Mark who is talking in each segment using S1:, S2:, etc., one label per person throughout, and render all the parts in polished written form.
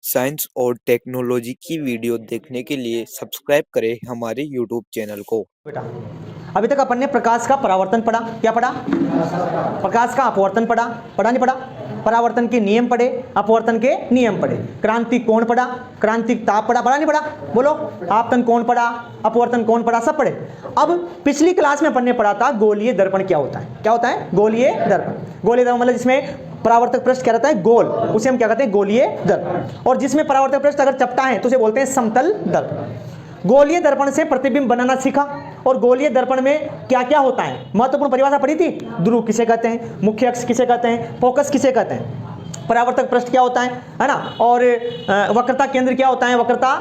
S1: Science और technology की video देखने के लिए सब्सक्राइब करें हमारे यूट्यूब चैनल को।
S2: बेटा अभी तक अपन ने प्रकाश का परावर्तन पढ़ा, क्या पढ़ा? प्रकाश का अपवर्तन पढ़ा, पढ़ा नहीं पढ़ा? परावर्तन के नियम पढ़े, अपवर्तन के नियम पढ़े, क्रांतिक कोण पढ़ा, क्रांतिक ताप पढ़ा, पढ़ा नहीं पढ़ा? बोलो। आपतन कोण पढ़ा, अपवर्तन कोण पढ़ा, सब पढ़े। अब पिछली क्लास में अपन ने पढ़ा था गोलीय दर्पण क्या होता है। क्या होता है? गोलीय दर्पण। गोलीय दर्पण मतलब जिसमें परावर्तक पृष्ठ क्या रहता है? गोल, उसे हम क्या कहते हैं? गोलीय दर्पण। और जिसमें परावर्तक पृष्ठ अगर चपटा है तो उसे बोलते हैं समतल दर्पण। गोलीय दर्पण से प्रतिबिंब बनाना सीखा। और गोलीय दर्पण में क्या क्या होता है? महत्वपूर्ण परिभाषा पढ़ी थी। ध्रुव किसे कहते हैं, मुख्य अक्ष किसे कहते हैं, फोकस किसे कहते हैं, परावर्तक पृष्ठ क्या होता है ना, और वक्रता केंद्र क्या होता है, वक्रता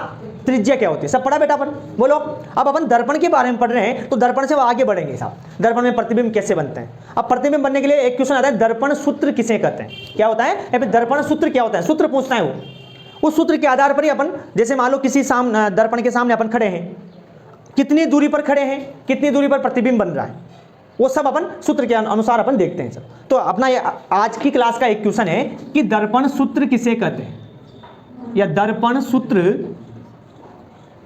S2: त्रिज्या क्या होती है, सब पढ़ा बेटा अपन? बोलो। अब अपन दर्पण के बारे में पढ़ रहे हैं तो दर्पण से आगे बढ़ेंगे साहब। दर्पण में प्रतिबिंब कैसे बनते हैं? अब प्रतिबिंब बनने के लिए एक क्वेश्चन आता है, दर्पण सूत्र किसे कहते हैं? क्या होता है? या फिर दर्पण सूत्र क्या होता है? सूत्र पूछना है वो। उस सूत्र के आधार पर ही अपन, जैसे मान लो किसी दर्पण के सामने अपन खड़े हैं, कितनी दूरी पर खड़े हैं, कितनी दूरी पर प्रतिबिंब बन रहा है, वो सब अपन सूत्र के अनुसार अपन देखते हैं सब। तो अपना ये आज की क्लास का एक क्वेश्चन है कि दर्पण सूत्र किसे कहते हैं, या दर्पण सूत्र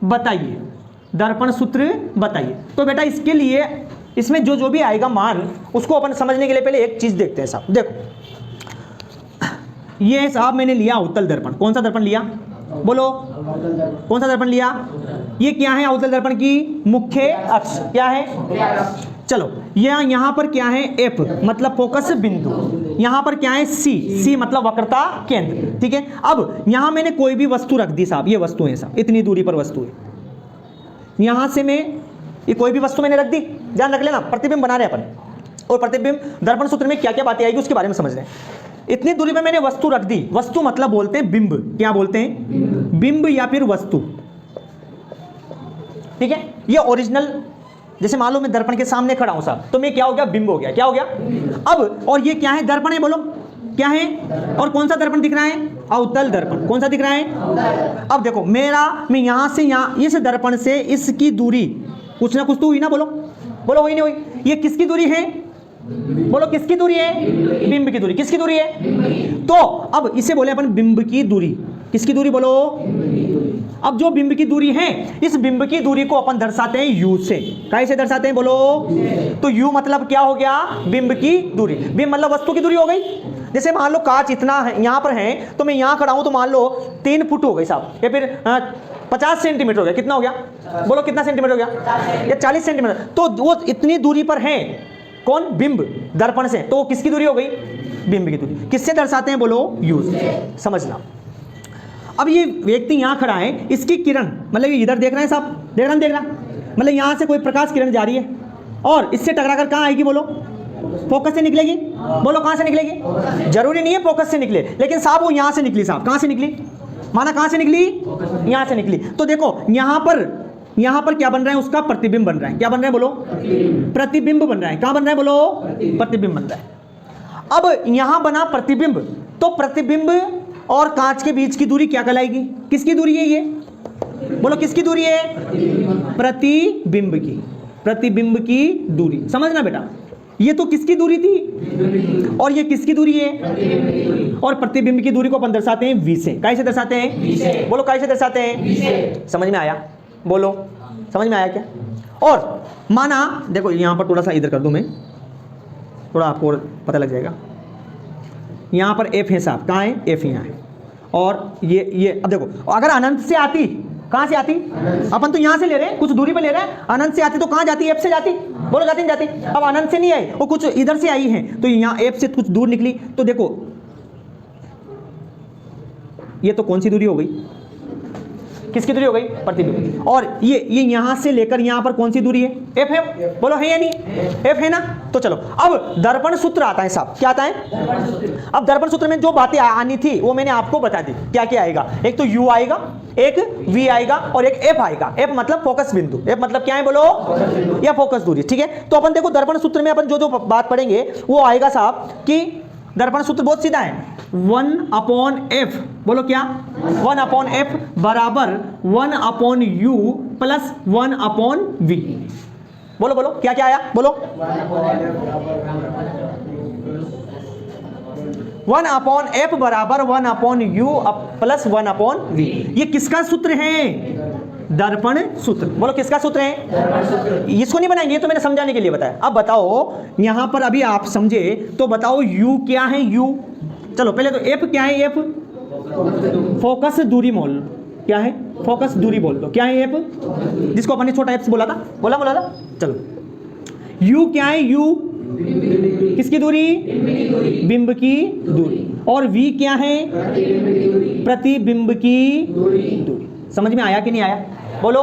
S2: बताइए, दर्पण सूत्र बताइए। तो बेटा इसके लिए इसमें जो जो भी आएगा मान, उसको अपन समझने के लिए पहले एक चीज देखते हैं साहब। देखो ये साहब मैंने लिया अवतल दर्पण। कौन सा दर्पण लिया? बोलो। कौन सा दर्पण लिया? ये क्या है? अवतल दर्पण की मुख्य अक्ष क्या है? चलो यहाँ पर क्या है? एफ मतलब फोकस बिंदु। यहाँ पर क्या है? सी मतलब वक्रता केंद्र। ठीक है। अब यहाँ मैंने कोई भी वस्तु रख दी साहब, ये वस्तु है साहब, इतनी दूरी पर वस्तु है। यहाँ से मैं ये कोई भी वस्तु मैंने रख दी, ध्यान रख लेना, प्रतिबिंब बना रहे अपन। और प्रतिबिंब दर्पण सूत्र में क्या क्या बातें आएगी उसके बारे में समझ रहे हैं। इतनी दूरी पर मैंने वस्तु रख दी। वस्तु मतलब बोलते हैं बिंब। क्या बोलते हैं? बिंब या फिर वस्तु। ठीक है। ये ओरिजिनल, जैसे मान लो मैं दर्पण के सामने खड़ा हूं साहब, तो मैं क्या हो गया? बिंब हो गया। क्या हो गया? अब और ये क्या है? दर्पण है। बोलो क्या है? और कौन सा दर्पण दिख रहा है? अवतल दर्पण। कौन सा दिख रहा है? अब देखो मैं यहां से यहां, इस दर्पण से इसकी दूरी कुछ ना कुछ तो हुई ना। बोलो बोलो, हुई नहीं हुई? ये किसकी दूरी है? बोलो किसकी दूरी है? बिंब की दूरी। किसकी दूरी है? तो अब इसे बोले अपन बिंब की दूरी। किसकी दूरी? बोलो। अब जो बिंब की दूरी है, इस बिंब की दूरी को अपन दर्शाते हैं यू से। कैसे दर्शाते हैं? बोलो। तो यू मतलब क्या हो गया? बिंब की दूरी। बिंब मतलब वस्तु की दूरी हो गई। जैसे मान लो कांच इतना है, यहां पर है, तो मैं यहां खड़ा हूं, तो मान लो 3 फुट हो गई साहब, या फिर 50 सेंटीमीटर हो गया। कितना हो गया? बोलो कितना सेंटीमीटर हो गया? या 40 सेंटीमीटर। तो वो इतनी दूरी पर है। कौन? बिंब दर्पण से। तो किसकी दूरी हो गई? बिंब की दूरी। किससे दर्शाते हैं? बोलो यू से। समझना। अब ये व्यक्ति यहां खड़ा है, इसकी किरण मतलब ये इधर देख रहे हैं साहब, देख रहे हैं, मतलब यहां से कोई प्रकाश किरण जा रही है और इससे टकराकर कहां आएगी? बोलो फोकस से निकलेगी। बोलो कहां से निकलेगी? जरूरी नहीं है फोकस से निकले, लेकिन साहब वो यहां से निकली साहब। कहां से निकली? माना कहां से निकली? यहां से निकली। तो देखो यहां पर क्या बन रहा है? उसका प्रतिबिंब बन रहा है। क्या बन रहा है? बोलो प्रतिबिंब बन रहा है। क्या बन रहा है? बोलो प्रतिबिंब बन रहा है। अब यहां बना प्रतिबिंब, तो प्रतिबिंब और कांच के बीच की दूरी क्या कहलाएगी? किसकी दूरी है ये? बोलो किसकी दूरी है? प्रतिबिंब की। प्रतिबिंब की दूरी। समझना बेटा, ये तो किसकी दूरी थी और ये किसकी दूरी है? और प्रतिबिंब की दूरी को अपन दर्शाते हैं v से। कैसे दर्शाते हैं? बोलो कैसे दर्शाते हैं? समझ में आया? बोलो समझ में आया क्या? और माना देखो यहां पर थोड़ा सा इधर कर दूं मैं, थोड़ा आपको और पता लग जाएगा। यहां पर f है साहब। कहां है? f यहां है। और ये अब देखो, अगर अनंत से आती, कहां से आती? अपन तो यहां से ले रहे हैं, कुछ दूरी पर ले रहे हैं। अनंत से आती तो कहां जाती? f से जाती। बोलो जाती नहीं जाती? अब अनंत से नहीं आई, वो कुछ इधर से आई है, तो यहां f से कुछ दूर निकली। तो देखो ये तो कौन सी दूरी हो गई? किसकी दूरी हो गई? प्रतिबिंब। और ये यहां से लेकर यहां पर कौन सी दूरी है? f है। बोलो है या नहीं? f है ना। तो चलो अब दर्पण सूत्र आता है साहब। क्या आता है? अब दर्पण सूत्र में जो बातें आनी थी वो मैंने आपको बता दी। क्या क्या आएगा? एक तो u आएगा, एक v आएगा और एक f आएगा। f मतलब फोकस बिंदु। f मतलब क्या है? बोलो या फोकस दूरी। ठीक है। तो अपन देखो दर्पण सूत्र में अपन जो जो बात पढ़ेंगे वो आएगा साहब कि दर्पण सूत्र बहुत सीधा है, 1/f। बोलो क्या? 1/f बराबर 1/u प्लस 1/v। बोलो बोलो क्या क्या आया? बोलो 1 अपॉन एफ बराबर 1 upon you plus 1 upon v. ये किसका सूत्र है? दर्पण सूत्र। बोलो किसका सूत्र है? इसको नहीं बनाएंगे, ये तो मैंने समझाने के लिए बताया। अब बताओ यहां पर अभी आप समझे तो बताओ यू क्या है? यू, चलो पहले तो एफ क्या है? एफ फोकस दूरी मोल। क्या है? फोकस दूरी बोल दो। क्या है एफ? जिसको अपन ने छोटा एफ से बोला था, बोला था। चलो यू क्या है? यू किसकी दूरी? बिंब की दूरी। और वी क्या है? प्रतिबिंब की दूरी। समझ में आया कि नहीं आया? बोलो।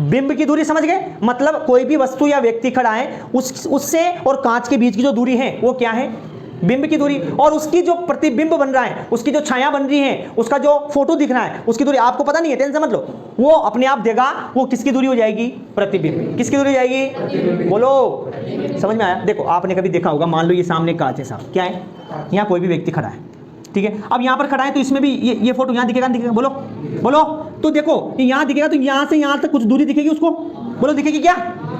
S2: बिंब की दूरी समझ गए? मतलब कोई भी वस्तु या व्यक्ति खड़ा है उससे और कांच के बीच की जो दूरी है वो क्या है? बिंब की दूरी। और उसकी जो प्रतिबिंब बन रहा है, उसकी जो छाया बन रही है, उसका जो फोटो दिख रहा है, उसकी दूरी आपको पता नहीं है, टेंशन मत लो, वो अपने आप देगा। वो किसकी दूरी हो जाएगी? प्रतिबिंब। किसकी दूरी हो जाएगी? बोलो। समझ में आया? देखो आपने कभी देखा होगा, मान लो ये सामने कांच है साहब, क्या है? यहाँ कोई भी व्यक्ति खड़ा है, ठीक है। अब यहाँ पर खड़ा है तो इसमें भी ये फोटो यहाँ दिखेगा, दिखेगा? बोलो बोलो। तो देखो यहाँ दिखेगा, तो यहाँ से यहाँ तक कुछ दूरी दिखेगी उसको। बोलो दिखेगी क्या?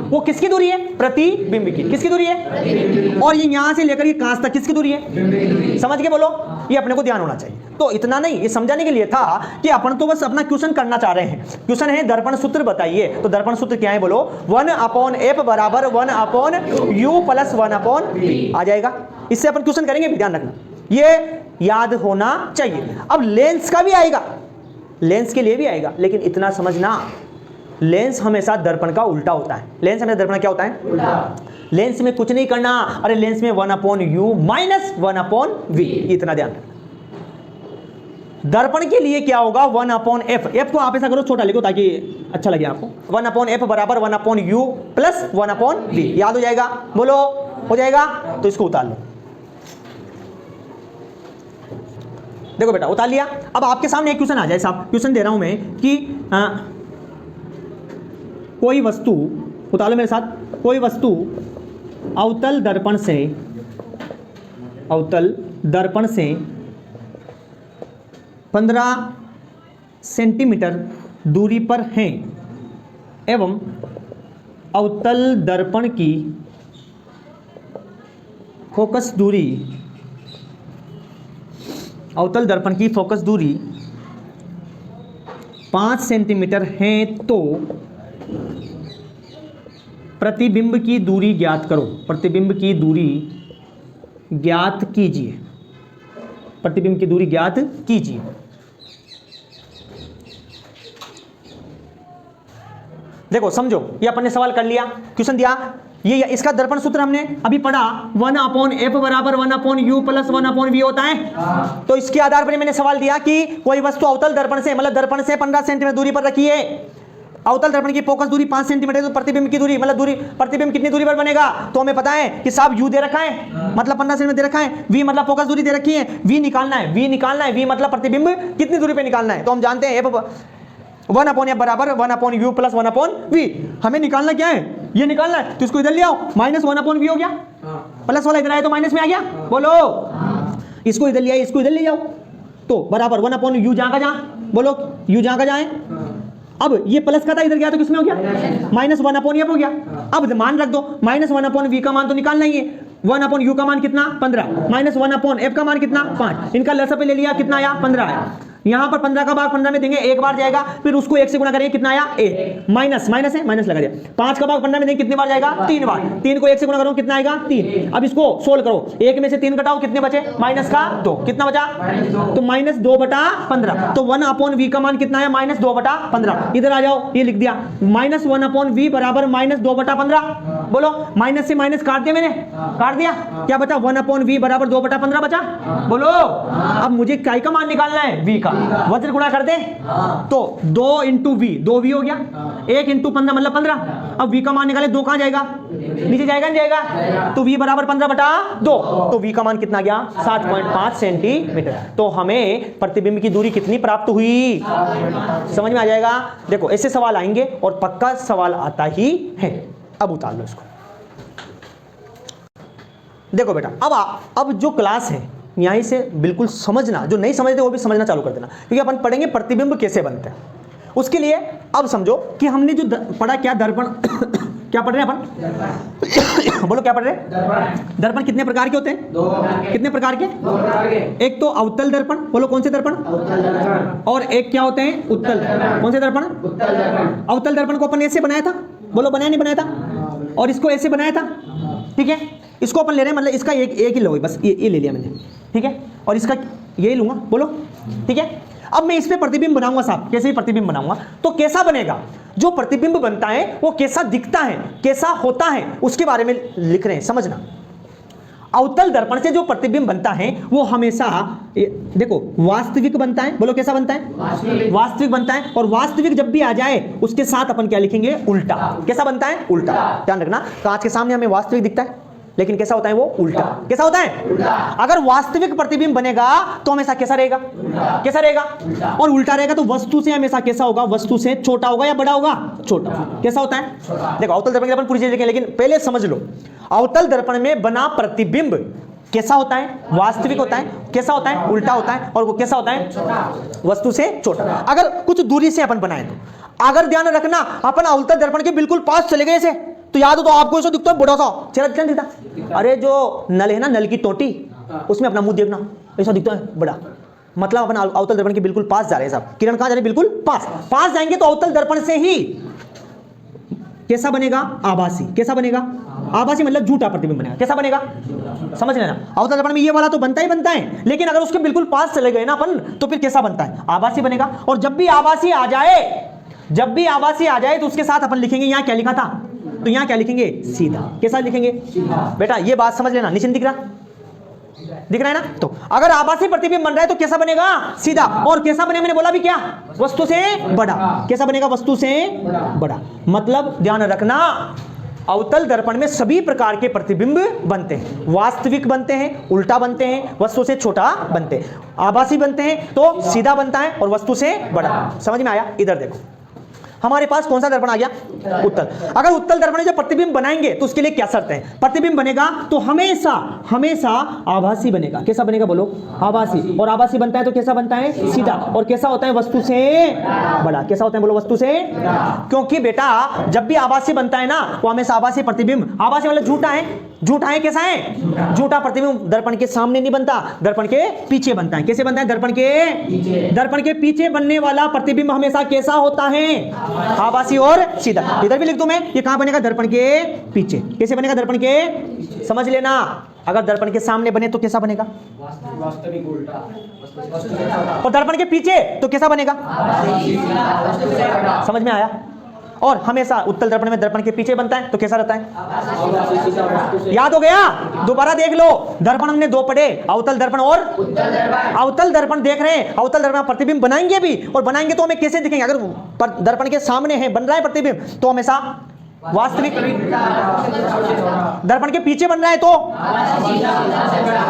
S2: वो किसकी दूरी है? प्रतिबिंब की। किसकी दूरी है? और ये यहां से लेकर ये कांच तक किसकी दूरी है? समझ के बोलो। ये अपने को ध्यान होना चाहिए। तो इतना नहीं, ये समझाने के लिए था कि अपन तो बस अपना क्वेश्चन करना चाह रहे हैं। क्वेश्चन है दर्पण सूत्र बताइए। तो दर्पण सूत्र क्या है? बोलो 1 अपॉन एफ बराबर 1 upon you plus 1 upon V आ जाएगा। इससे अपन क्वेश्चन करेंगे भी, ध्यान रखना, ये याद होना चाहिए। अब लेंस का भी आएगा, लेंस के लिए भी आएगा, लेकिन इतना समझना, लेंस हमेशा दर्पण का उल्टा होता है। लेंस हमेशा दर्पण क्या होता है? उल्टा। लेंस में कुछ नहीं करना, अरे लेंस में 1 upon u minus 1 upon v, इतना ध्यान रखना। दर्पण के लिए क्या होगा? 1 अपॉन एफ। एफ को आप ऐसा करो छोटा लिखो ताकि अच्छा लगे आपको। 1 अपॉन एफ बराबर 1 upon you plus 1 upon v. याद हो जाएगा? बोलो हो जाएगा? तो इसको उतार लो। देखो बेटा उतार लिया। अब आपके सामने एक क्वेश्चन आ जाए साहब, क्वेश्चन दे रहा हूं मैं कि कोई वस्तु, उतार लो मेरे साथ, कोई वस्तु अवतल दर्पण से 15 सेंटीमीटर दूरी पर है एवं अवतल दर्पण की फोकस दूरी, अवतल दर्पण की फोकस दूरी 5 सेंटीमीटर है, तो प्रतिबिंब की दूरी ज्ञात करो। प्रतिबिंब की दूरी ज्ञात कीजिए। प्रतिबिंब की दूरी ज्ञात कीजिए। देखो समझो, ये अपन ने सवाल कर लिया, क्वेश्चन दिया, ये इसका दर्पण सूत्र हमने अभी पढ़ा, 1 अपॉन एफ बराबर 1 upon you plus 1 upon v होता है। तो इसके आधार पर मैंने सवाल दिया कि कोई वस्तु अवतल दर्पण से, मतलब दर्पण से 15 सेंटीमीटर दूरी पर रखी है, अवतल दर्पण की फोकस दूरी 5 सेंटीमीटर, तो प्रतिबिंब की दूरी, मतलब दूरी, प्रतिबिंब कितनी दूरी पर बनेगा? तो हमें पता है कि साहब यू दे रखा है, मतलब 15 सेंटीमीटर दे रखा है, वी मतलब फोकस दूरी दे रखी है, वी निकालना है, वी मतलब प्रतिबिंब कितनी दूरी पे निकालना है। तो हम जानते हैं एफ 1 अपॉन एफ बराबर 1 upon you plus 1 upon v. हमें निकालना क्या है? ये निकालना है, तो इसको इधर ले आओ, माइनस 1 अपॉन वी हो गया, प्लस वाला इधर आया तो माइनस में आ गया। बोलो, इसको इधर ले आए, इसको इधर ले जाओ, तो बराबर 1 अपॉन यू जहां का जहां, बोलो यू जहां का जाए। अब ये प्लस का था, इधर गया तो किसमें हो गया? माइनस 1 अपॉन एफ हो गया। अब मान रख दो, माइनस 1 अपॉन वी का मान तो निकालना ही है। 1 अपॉन यू का मान कितना? 15, माइनस 1 अपॉन एफ का मान कितना? 5। इनका लसा पे ले लिया, कितना आया? 15 आया। यहां पर 15 का भाग 15 में देंगे, एक बार जाएगा, फिर उसको 1 से गुणा करेंगे, कितना आया? 1। माइनस माइनस है, माइनस लगा दिया। 5 का भाग 15 में देंगे, कितनी बार जाएगा? 3 बार। 3 को 1 से गुणा करो, कितना आएगा? 3। अब इसको सोल्व करो, 1 में से 3 घटाओ, कितने बचे? माइनस का 2, कितना बचा? तो माइनस 2/15। तो 1 अपॉन वी का मान कितना है? माइनस 2/15। इधर आ जाओ, ये लिख दिया, माइनस 1 अपॉन वी बराबर माइनस 2/15। बोलो, माइनस से माइनस काट दिया मैंने, काट दिया, क्या बचा? 1 अपॉन वी बराबर 2/15 बचा। बोलो, अब मुझे काय का मान निकालना है? वी का। वज्र गुणा कर दे, तो 2 इंटू वी, 2 वी हो गया, 1 इंटू 15 मतलब 15। अब वी का मान निकाले, 2 कहां जाएगा? नीचे जाएगा, नहीं जाएगा? तो वी बराबर 15/2, तो वी का मान कितना गया? 7.5 सेंटीमीटर। तो हमें प्रतिबिंब की दूरी कितनी प्राप्त हुई? समझ में आ जाएगा? देखो ऐसे सवाल आएंगे और पक्का सवाल आता ही है। अब उतार लो इसको। देखो बेटा, अब जो क्लास है यहीं से बिल्कुल समझना, जो नहीं समझते वो भी समझना चालू कर देना, क्योंकि अपन पढ़ेंगे प्रतिबिंब कैसे बनते हैं। उसके लिए अब समझो कि हमने जो पढ़ा क्या, दर्पण क्या पढ़ रहे हैं अपन? बोलो क्या पढ़ रहे हैं? दर्पण कितने प्रकार के होते हैं?
S3: दो प्रकार के।
S2: कितने प्रकार के?
S3: दो प्रकार के।
S2: एक तो अवतल दर्पण, बोलो कौन से दर्पण?
S3: अवतल दर्पण।
S2: और एक क्या होते हैं? उत्तल दर्पण। कौन से दर्पण?
S3: उत्तल दर्पण।
S2: अवतल दर्पण को अपन ऐसे बनाया था, बोलो बनाया नहीं बनाया था? और इसको ऐसे बनाया था, ठीक है। इसको अपन ले रहे हैं, मतलब इसका एक ही लो, बस ये ले लिया मैंने, ठीक है। और इसका यही लूंगा, बोलो ठीक है। अब मैं इस पे प्रतिबिंब बनाऊंगा साहब, कैसे भी प्रतिबिंब बनाऊंगा तो कैसा बनेगा? जो प्रतिबिंब बनता है वो कैसा दिखता है, कैसा होता है, उसके बारे में लिख रहे हैं, समझना। अवतल दर्पण से जो प्रतिबिंब बनता है वो हमेशा देखो वास्तविक बनता है, बोलो कैसा बनता है? वास्तविक बनता है। और वास्तविक जब भी आ जाए उसके साथ अपन क्या लिखेंगे? उल्टा। कैसा बनता है? उल्टा। ध्यान रखना, कांच के सामने हमें वास्तविक दिखता है, लेकिन कैसा होता है वो? उल्टा। कैसा होता है? उल्टा। अगर वास्तविक प्रतिबिंब बनेगा तो हमेशा कैसा रहेगा? कैसा रहेगा? और उल्टा रहेगा तो वस्तु से हमेशा कैसा होगा? वस्तु से छोटा होगा या बड़ा होगा? छोटा। कैसा होता है? देखो अवतल दर्पण की अपन पूरी चीज देखें, लेकिन पहले समझ लो अवतल दर्पण में बना प्रतिबिंब कैसा होता है? वास्तविक होता है। कैसा होता है? उल्टा होता है। और वो कैसा होता है? वस्तु से छोटा। अगर कुछ दूरी से अपन बनाए तो, अगर ध्यान रखना अपन अवतल दर्पण के बिल्कुल पास चले गए से तो याद हो तो आपको ऐसा दिखता है बड़ा सा चेहरा दिखता। अरे जो नल है ना, नल की टोटी, उसमें अपना मुंह देखना, ऐसा दिखता है बड़ा। मतलब अपन अवतल दर्पण के बिल्कुल पास जा रहे हैं साहब। किरण कहां जा रहे हैं? बिल्कुल पास जाएंगे तो अवतल दर्पण से ही कैसा बनेगा? आभासी। कैसा बनेगा? आभासी मतलब झूठा प्रतिबिंब बनेगा। कैसा बनेगा? समझ लेना, अवतल दर्पण में ये वाला तो बनता ही बनता है, लेकिन अगर उसके बिल्कुल पास चले गए ना अपन तो फिर कैसा बनता है? आभासी बनेगा। और जब भी आभासी आ जाए तो उसके साथ अपन लिखेंगे, यहां क्या लिखा था तो यहां क्या लिखेंगे? सीधा। कैसा लिखेंगे? बेटा ये बात समझ लेना, निश्चित दिख रहा है ना? तो अगर आभासी प्रतिबिंब बन रहा है तो कैसा बनेगा? सीधा। और कैसा बनेगा? मैंने बोला भी क्या? वस्तु से बड़ा। कैसा बनेगा? वस्तु से बड़ा। मतलब ध्यान रखना, अवतल दर्पण में सभी प्रकार के प्रतिबिंब बनते हैं। वास्तविक बनते हैं, उल्टा बनते हैं, वस्तु से छोटा बनते हैं। आभासी बनते हैं तो सीधा बनता है और वस्तु से बड़ा। समझ में आया? इधर देखो, हमारे पास कौन सा दर्पण आ गया? उत्तल। अगर उत्तल दर्पण में जो प्रतिबिंब बनाएंगे तो उसके लिए क्या शर्त है? प्रतिबिंब बनेगा तो हमेशा आभासी बनेगा। कैसा बनेगा? बोलो आभासी। और आभासी बनता है तो कैसा बनता है? सीधा। और कैसा होता है? वस्तु से बड़ा। कैसा होता है? बोलो वस्तु से। क्योंकि बेटा जब भी आभासी बनता है ना वो हमेशा आभासी प्रतिबिंब, आभासी मतलब झूठा है। कैसा है? झूठा प्रतिबिंब दर्पण के सामने नहीं बनता, दर्पण के पीछे बनता है। कैसे बनता है? दर्पण के पीछे बनने वाला प्रतिबिंब हमेशा कैसा होता है? आभासी और सीधा। इधर भी लिख दूं मैं, ये कहां बनेगा? दर्पण के पीछे। कैसे बनेगा? दर्पण के, समझ लेना। अगर दर्पण के सामने बने तो कैसा बनेगा?
S3: वास्तविक उल्टा।
S2: और दर्पण के पीछे तो कैसा बनेगा? समझ में आया? और हमेशा उत्तल दर्पण में दर्पण के पीछे बनता है तो कैसा रहता है? याद हो गया? दोबारा देख लो, दर्पण हमने दो पढ़े, अवतल दर्पण और अवतल दर्पण देख रहे हैं। अवतल दर्पण प्रतिबिंब बनाएंगे भी, और बनाएंगे तो हमें कैसे दिखेंगे? अगर दर्पण के सामने है, बन रहा है प्रतिबिंब तो हमेशा वास्तविक। दर्पण के पीछे बन रहा है तो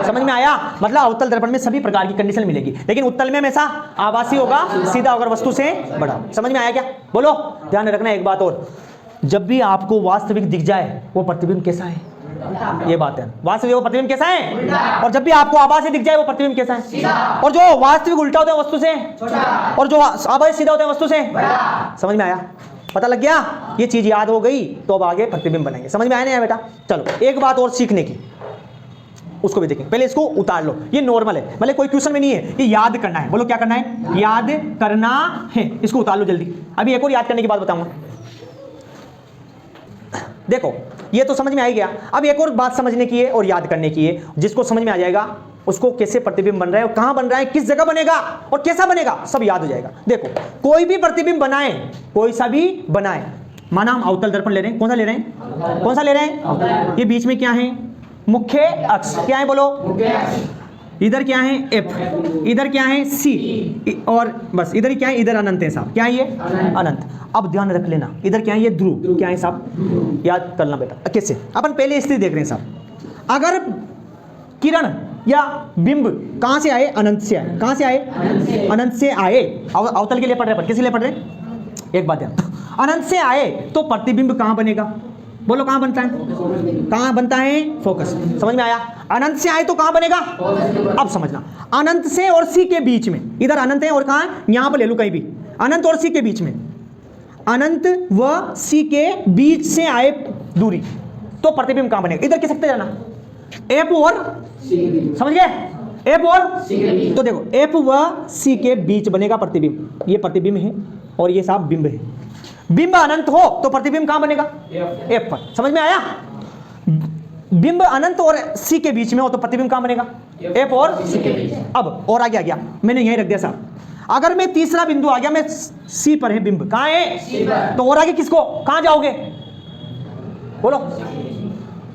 S2: समझ में आया? मतलब अवतल दर्पण में सभी प्रकार की कंडीशन मिलेगी, लेकिन उत्तल में हमेशा आभासी होगा, सीधा होगा, वस्तु से बड़ा। समझ में आया क्या? बोलो। ध्यान रखना एक बात और, जब भी आपको वास्तविक दिख जाए वो प्रतिबिंब कैसा है? ये बात है, वास्तविक वो प्रतिबिंब कैसा है? और जब भी आपको आभासी दिख जाए वो प्रतिबिंब कैसा है? और जो वास्तविक उल्टा होता है वस्तु से, और जो आभासी सीधा होता है वस्तु से। समझ में आया? पता लग गया? ये चीज याद हो गई तो अब आगे प्रतिबिंब बनाएंगे। समझ में आया नहीं बेटा? चलो एक बात और सीखने की, उसको भी देखें। पहले इसको उतार लो, ये नॉर्मल है, मतलब कोई क्वेश्चन में नहीं है, ये याद करना है। बोलो क्या करना है? याद करना है। इसको उतार लो जल्दी। अभी एक और याद करने की बात बताऊंगा। देखो ये तो समझ में आ ही गया, अब एक और बात समझने की है और याद करने की है। जिसको समझ में आ जाएगा उसको कैसे प्रतिबिंब बन रहा है और कहां बन रहा है, किस जगह बनेगा और कैसा बनेगा, सब याद हो जाएगा। देखो कोई भी प्रतिबिंब बनाए, कोई सा भी बनाए, माना हम अवतल दर्पण ले रहे हैं, कौन सा ले रहे हैं? कौन सा ले रहे हैं? ये बीच में क्या है? मुख्य अक्ष। क्या है बोलो? इधर क्या है? एफ। इधर क्या है? सी। और बस इधर क्या है? इधर अनंत है साहब। क्या है ये? अनंत। अब ध्यान रख लेना, इधर क्या है? ये ध्रुव। क्या है साहब? याद करना बेटा। कैसे? अपन पहले स्थिति देख रहे हैं साहब। अगर किरण या बिंब कहां से आए? अनंत से आए। कहां से आए? अनंत से आए। अवतल के लिए पढ़ रहे हैं, किस लिए पढ़ रहे हैं? एक बात है, अनंत से आए तो प्रतिबिंब कहां बनेगा? बोलो कहां बनता है? कहां बनता है? फोकस। समझ में आया? अनंत से आए तो कहां बनेगा? अब समझना, अनंत से और सी के बीच में, इधर अनंत है और कहां? यहां पर ले लो कहीं भी, अनंत और सी के बीच में, अनंत व सी के बीच से आए दूरी, तो प्रतिबिंब कहां बनेगा? इधर खिसकते जाना, एफ और समझ गए, एफ और तो देखो एफ व सी के बीच बनेगा प्रतिबिंब, ये प्रतिबिंब है और ये साहब बिंब है। बिंब अनंत हो तो प्रतिबिंब कहां बनेगा? एफ पर। समझ में आया? बिंब अनंत और सी के बीच में हो तो प्रतिबिंब कहां बनेगा? एफ और सी के बीच। अब और आगे आ गया, मैंने यहीं रख दिया साहब। अगर मैं तीसरा बिंदु आ गया, मैं सी पर है बिंब, कहां है? तो और आगे किसको, कहां जाओगे? बोलो,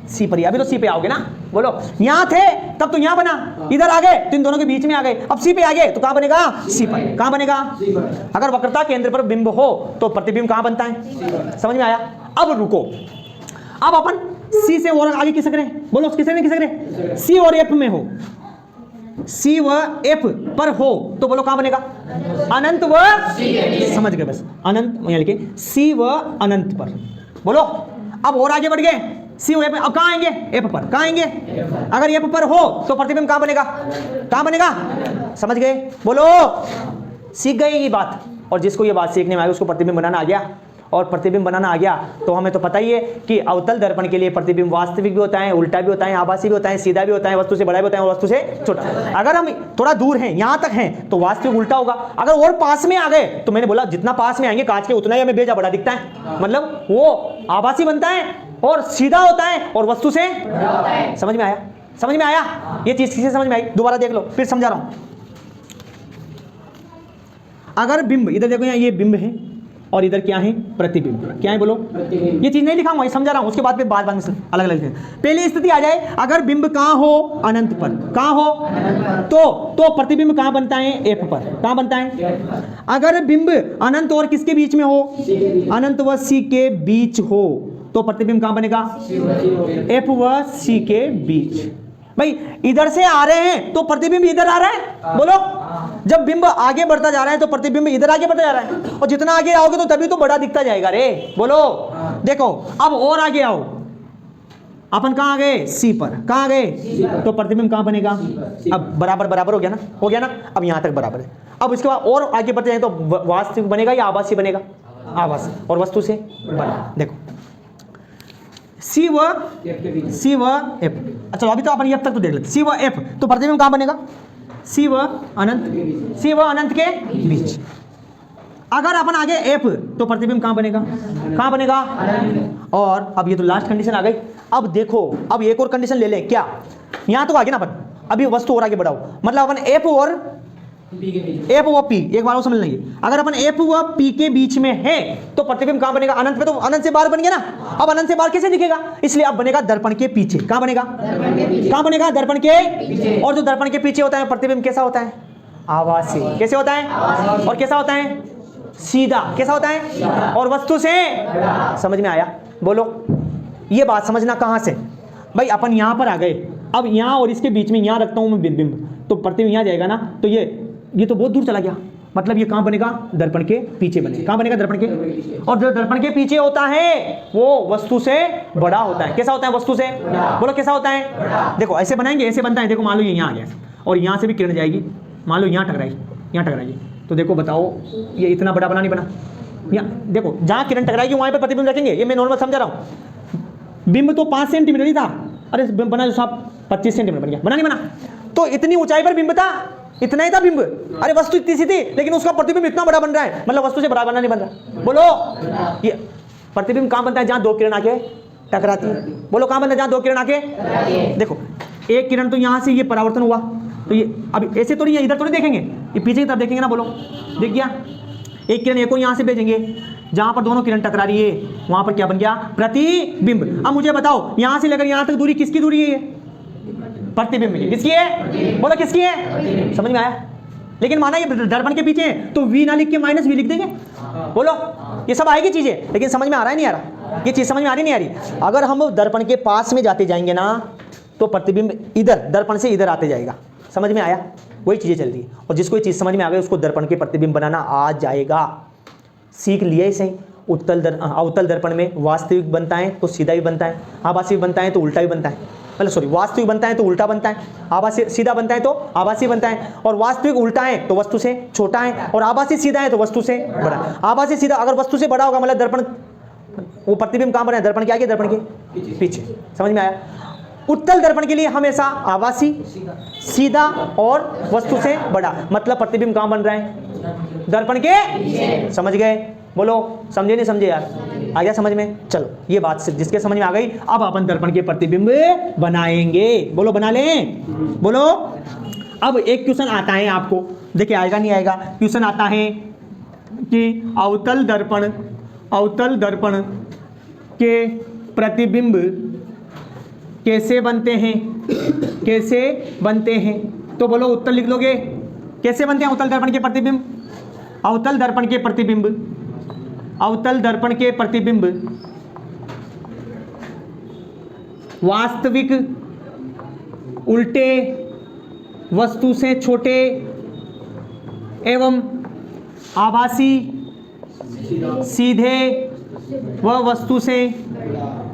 S2: सी पर ही। अभी तो सी पे आओगे ना, बोलो। यहां थे तब तो यहां बना, इधर आ गए तो इन दोनों के बीच में आ गए, अब सी पे आ गए तो कहां बनेगा? सी पर। कहां बनेगा? अगर वक्रता केंद्र पर बिंब हो तो प्रतिबिंब कहां बनता है? समझ में आया? अब रुको, अब अपन सी से और आगे खिसक रहे हैं, बोलो किससे नहीं खिसक रहे? सी और एफ में हो, सी व एफ पर हो तो बोलो कहां बनेगा? अनंत व, समझ गए बस, अनंत यहां लिखे, सी व अनंत पर। बोलो अब और आगे बढ़ गए, सी व एफ, अब कहां आएंगे? एफ पर। कहां आएंगे? अगर एफ पर हो तो प्रतिबिंब कहां बनेगा? कहां बनेगा? समझ गए? बोलो, सीख गए ये बात। और जिसको ये बात सीखने में आई उसको प्रतिबिंब बनाना आ गया, और प्रतिबिंब बनाना आ गया तो हमें तो पता ही है कि अवतल दर्पण के लिए प्रतिबिंब वास्तविक भी होता है, उल्टा भी होता है, आभासी भी होता है, सीधा भी होता है, वस्तु से बड़ा भी होता है और वस्तु से छोटा। अगर हम थोड़ा दूर हैं, यहां तक हैं, तो वास्तविक उल्टा होगा। अगर और पास में आ गए तो मैंने बोला जितना पास में आएंगे कांच के उतना ही हमें बेजा बड़ा दिखता है, मतलब वो आभासी बनता है और सीधा होता है और वस्तु से बड़ा है। समझ में आया? समझ में आया? ये चीज किसे समझ में आई? दोबारा देख लो, फिर समझा रहा हूं। अगर बिंब, इधर देखो, यहाँ ये बिंब है और इधर क्या है? प्रतिबिंब। क्या है बोलो? ये चीज नहीं लिखाऊंगा, ये समझा रहा हूं, उसके बाद में बाद में अलग अलग लिखेंगे। पहली स्थिति आ जाए, अगर बिंब कहां हो? अनंत पर। कहां हो? तो प्रतिबिंब कहां बनता है? एफ पर। कहां बनता है? अगर बिंब अनंत और किसके बीच में हो? अनंत व सी के बीच हो तो प्रतिबिंब कहां बनेगा? एफ व सी के बीच। भाई इधर से आ रहे हैं तो प्रतिबिंब इधर आ रहा है, बोलो। जब बिंब आगे बढ़ता जा रहा है तो प्रतिबिंब इधर आगे बढ़ता जा रहा है, और जितना आगे आओगे तो तभी तो बड़ा दिखता जाएगा रे, बोलो। देखो अब और आगे आओ, अपन कहां आ गए? सी पर। कहां आ गए? तो प्रतिबिंब कहां बनेगा? अब बराबर बराबर हो गया ना, हो गया ना। अब यहां तक बराबर है। अब इसके बाद और आगे बढ़ते जाए तो वास्तविक बनेगा या आभासी बनेगा? आभासी, और वस्तु से बड़ा। देखो सी व एफ। अच्छा अभी तो अपन एफ तक तो देख लेते। सी व एफ तो प्रतिबिंब कहां बनेगा? सी व अनंत, सी व अनंत के बीच। अगर अपन आगे एफ तो प्रतिबिंब कहां बनेगा? कहां बनेगा? और अब ये तो लास्ट कंडीशन आ गई। अब देखो, अब एक और कंडीशन ले लें। क्या? यहां तो आगे ना अपन, अभी वस्तु और आगे बढ़ाओ, मतलब अपन एफ और एफ व पी, एक बार और समझ लेंगे। अगर अपन एफ व पी के बीच में है तो प्रतिबिंब कहां बनेगा? अनंत पे। तो अनंत से बाहर बन गया ना। अब अनंत से बाहर कैसे दिखेगा? इसलिए अब बनेगा दर्पण के पीछे। कहां बनेगा? कहां बनेगा? दर्पण के पीछे। और जो दर्पण के पीछे होता है प्रतिबिंब कैसा होता है? आभासी। कैसे होता है? और कैसा होता है? सीधा। कैसा होता है? और वस्तु से। समझ में आया? बोलो, ये बात समझना। कहां से? भाई अपन यहां पर आ गए, अब यहां और इसके बीच में यहां रखता हूं मैं बिंब, तो प्रतिबिंब यहां जाएगा ना, तो ये तो बहुत दूर चला गया, मतलब ये कहां बनेगा? दर्पण के पीछे बनेगा। कहां बनेगा? दर्पण के। और जो दर्पण के पीछे होता है वो वस्तु से बड़ा होता है। कैसा होता है? वस्तु से। बोलो कैसा होता है? देखो ऐसे बनाएंगे, ऐसे बनता है। देखो मान लो ये यहाँ आ गया और यहाँ से भी किरण जाएगी, मान लो यहाँ टकराई, यहाँ टकराएगी, तो देखो बताओ ये इतना बड़ा बना नहीं बना? यहाँ देखो, जहाँ किरण टकराएगी वहाँ पर प्रतिबिंब रखेंगे। ये मैं नॉर्मल समझा रहा हूँ। बिंब तो 5 सेंटीमीटर ही था, अरे बना जो साहब 25 सेंटीमीटर बन गया। बना नहीं बना? तो इतनी ऊंचाई पर बिंब था, इतना ही था बिंब। अरे वस्तु इतनी सी थी लेकिन उसका प्रतिबिंब इतना बड़ा बन रहा है, मतलब वस्तु से बड़ा बना नहीं बन रहा। बोलो ये प्रतिबिंब कहां बनता है? जहां दो किरण आके टकराती है। बोलो कहां बनता है? जहां दो किरण आके। देखो एक किरण तो यहां से ये परावर्तन हुआ, तो ये अब ऐसे थोड़ी, इधर थोड़ी देखेंगे, ये पीछे की तरफ देखेंगे ना। बोलो दिख गया? एक किरण एक को यहां से भेजेंगे, जहां पर दोनों किरण टकरा रही है वहां पर क्या बन गया? प्रतिबिंब। अब मुझे बताओ यहां से लेकर यहां तक दूरी किसकी दूरी है? प्रतिबिंब की। किसकी है? बोलो किसकी है? समझ में आया? लेकिन माना ये दर्पण के पीछे है तो v ना लिख के माइनस v लिख देंगे। बोलो ये सब आएगी चीजें, लेकिन समझ में आ रहा है नहीं आ रहा? ये चीज समझ में आ रही नहीं आ रही? अगर हम दर्पण के पास में जाते जाएंगे ना तो प्रतिबिंब इधर दर्पण से इधर आते जाएगा। समझ में आया? वही चीजें चल रही है, और जिसको ये चीज समझ में आ गई उसको दर्पण के प्रतिबिंब बनाना आ जाएगा। सीख लिया इसे। अवतल दर्पण में वास्तविक बनता है तो सीधा भी बनता है, आभासी बनता है तो उल्टा भी बनता है, मतलब सॉरी वास्तविक बनता है तो उल्टा बनता है, आभासी सीधा बनता है तो आभासी बनता है, और वास्तविक उल्टा है तो वस्तु से छोटा है, और आभासी सीधा है तो वस्तु से बड़ा। आभासी सीधा अगर वस्तु से बड़ा होगा मतलब दर्पण वो प्रतिबिंब कहाँ पर है? दर्पण के आगे, दर्पण के पीछे। समझ में आया? उत्तल दर्पण के लिए हमेशा आभासी, सीधा और वस्तु से बड़ा, मतलब प्रतिबिंब कहाँ बन रहा है? दर्पण के। समझ गए? बोलो, समझे नहीं समझे यार? आ गया समझ में? चलो ये बात से जिसके समझ में आ गई, अब अपन दर्पण के प्रतिबिंब बनाएंगे। बोलो बना लें? बोलो। अब एक क्वेश्चन आता है आपको, देखिए आएगा नहीं आएगा। क्वेश्चन आता है कि अवतल दर्पण के प्रतिबिंब कैसे बनते हैं? कैसे बनते हैं? तो बोलो उत्तर लिख लोगे। कैसे बनते हैं अवतल दर्पण के प्रतिबिंब? अवतल दर्पण के प्रतिबिंब वास्तविक उल्टे वस्तु से छोटे एवं आभासी सीधे व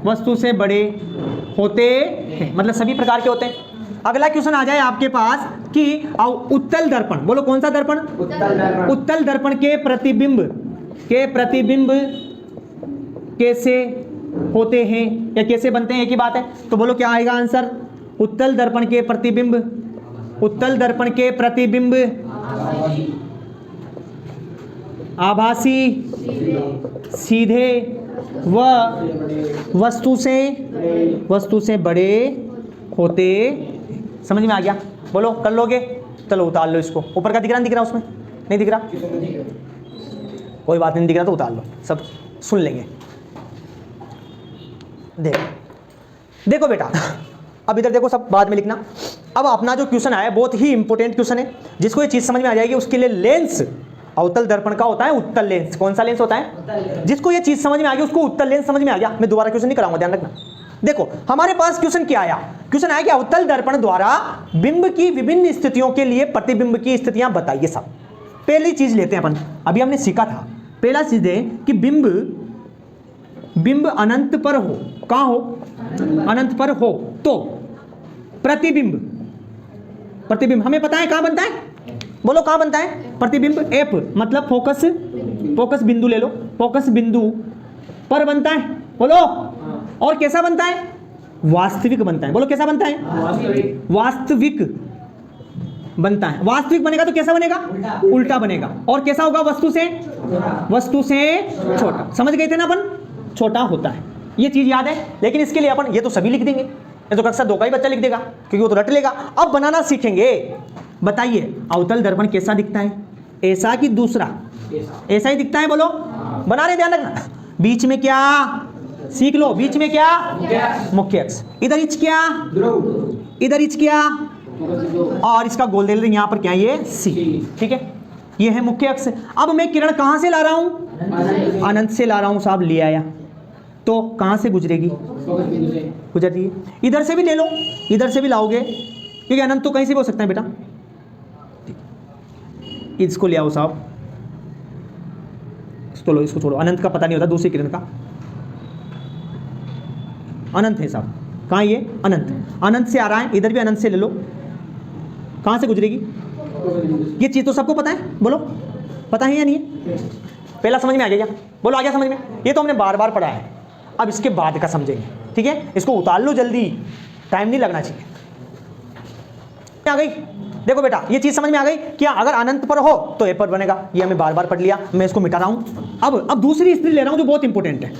S2: वस्तु से बड़े होते हैं, मतलब सभी प्रकार के होते हैं। अगला क्वेश्चन आ जाए आपके पास कि उत्तल दर्पण, बोलो कौन सा दर्पण? उत्तल दर्पण के प्रतिबिंब कैसे होते हैं या कैसे बनते हैं, एक ही बात है। तो बोलो क्या आएगा आंसर? उत्तल दर्पण के प्रतिबिंब आभासी, सीधे व वस्तु से बड़े होते। समझ में आ गया? बोलो कर लोगे? चलो उतार लो इसको। ऊपर का दिख रहा, नहीं दिख रहा? उसमें नहीं दिख रहा, कोई बात नहीं, दिख रहा तो उतार लो, सब सुन लेंगे। देखो बेटा, अब इधर देखो, सब बाद में लिखना। अब अपना जो क्वेश्चन आया बहुत ही इंपॉर्टेंट क्वेश्चन है, जिसको ये चीज समझ में आ जाएगी उसके लिए लेंस, अवतल दर्पण का होता है उत्तल लेंस। कौन सा लेंस होता है? जिसको ये चीज समझ में आ गई उसको उत्तल लेंस समझ में आ गया। मैं दोबारा क्वेश्चन नहीं कराऊंगा, ध्यान रखना। देखो हमारे पास क्वेश्चन क्या आया? क्वेश्चन आया कि अवतल दर्पण द्वारा बिंब की विभिन्न स्थितियों के लिए प्रतिबिंब की स्थितियां बताइए। सब पहली चीज लेते हैं अपन, अभी हमने सीखा था। पहला चीज है कि बिंब अनंत पर हो। कहां हो? अनंत पर हो तो प्रतिबिंब हमें पता है कहां बनता है? बोलो कहां बनता है प्रतिबिंब? एप मतलब फोकस बिंदु ले लो, फोकस बिंदु पर बनता है। बोलो, और कैसा बनता है? वास्तविक बनता है। बोलो कैसा बनता है? वास्तविक बनता है। वास्तविक बनेगा तो कैसा बनेगा? उल्टा बनेगा। और कैसा होगा? वस्तु से छोटा। समझ गए थे ना अपन? छोटा होता है, ये चीज याद है। लेकिन इसके लिए अपन ये तो सभी लिख देंगे, ये तो कक्षा 2 का ही बच्चा लिख देगा क्योंकि वो तो रट लेगा। अब बनाना सीखेंगे। बताइए अवतल दर्पण कैसा दिखता है? ऐसा कि दूसरा? ऐसा ही दिखता है। बोलो, बना रहे, ध्यान रखना। बीच में क्या? सीख लो। बीच में क्या? मुख्य अक्ष। इधर इच क्या? इधर इच क्या? और इसका गोल दे लेते, यहां पर क्या? ये सी। ठीक है, ये है मुख्य अक्ष। अब मैं किरण कहां से ला रहा हूं? अनंत से ला रहा हूं साहब। ले आया तो कहां से गुजरेगी? गुजर रही है। इधर से भी ले लो, इधर से भी लाओगे क्योंकि अनंत तो कहीं से भी हो सकता है बेटा। इसको ले आओ साहब, इसको लो, इसको छोड़ो। अनंत का पता नहीं होता, दूसरी किरण का अनंत है साहब। कहाँ ये? अनंत से आ रहा है, इधर भी अनंत से ले लो। कहाँ से गुजरेगी? ये चीज़ तो सबको पता है। बोलो पता है या नहीं है? पहला समझ में आ गया? बोलो आ गया समझ में? ये तो हमने बार बार पढ़ा है। अब इसके बाद का समझेंगे, ठीक है? इसको उतार लो जल्दी, टाइम नहीं लगना चाहिए। आ गई? देखो बेटा, ये चीज समझ में आ गई क्या? अगर अनंत पर हो तो ए पर बनेगा। ये हमें बार बार पढ़ लिया, मैं इसको मिटा रहा हूं। अब दूसरी स्थिति ले रहा हूं जो बहुत इंपॉर्टेंट है।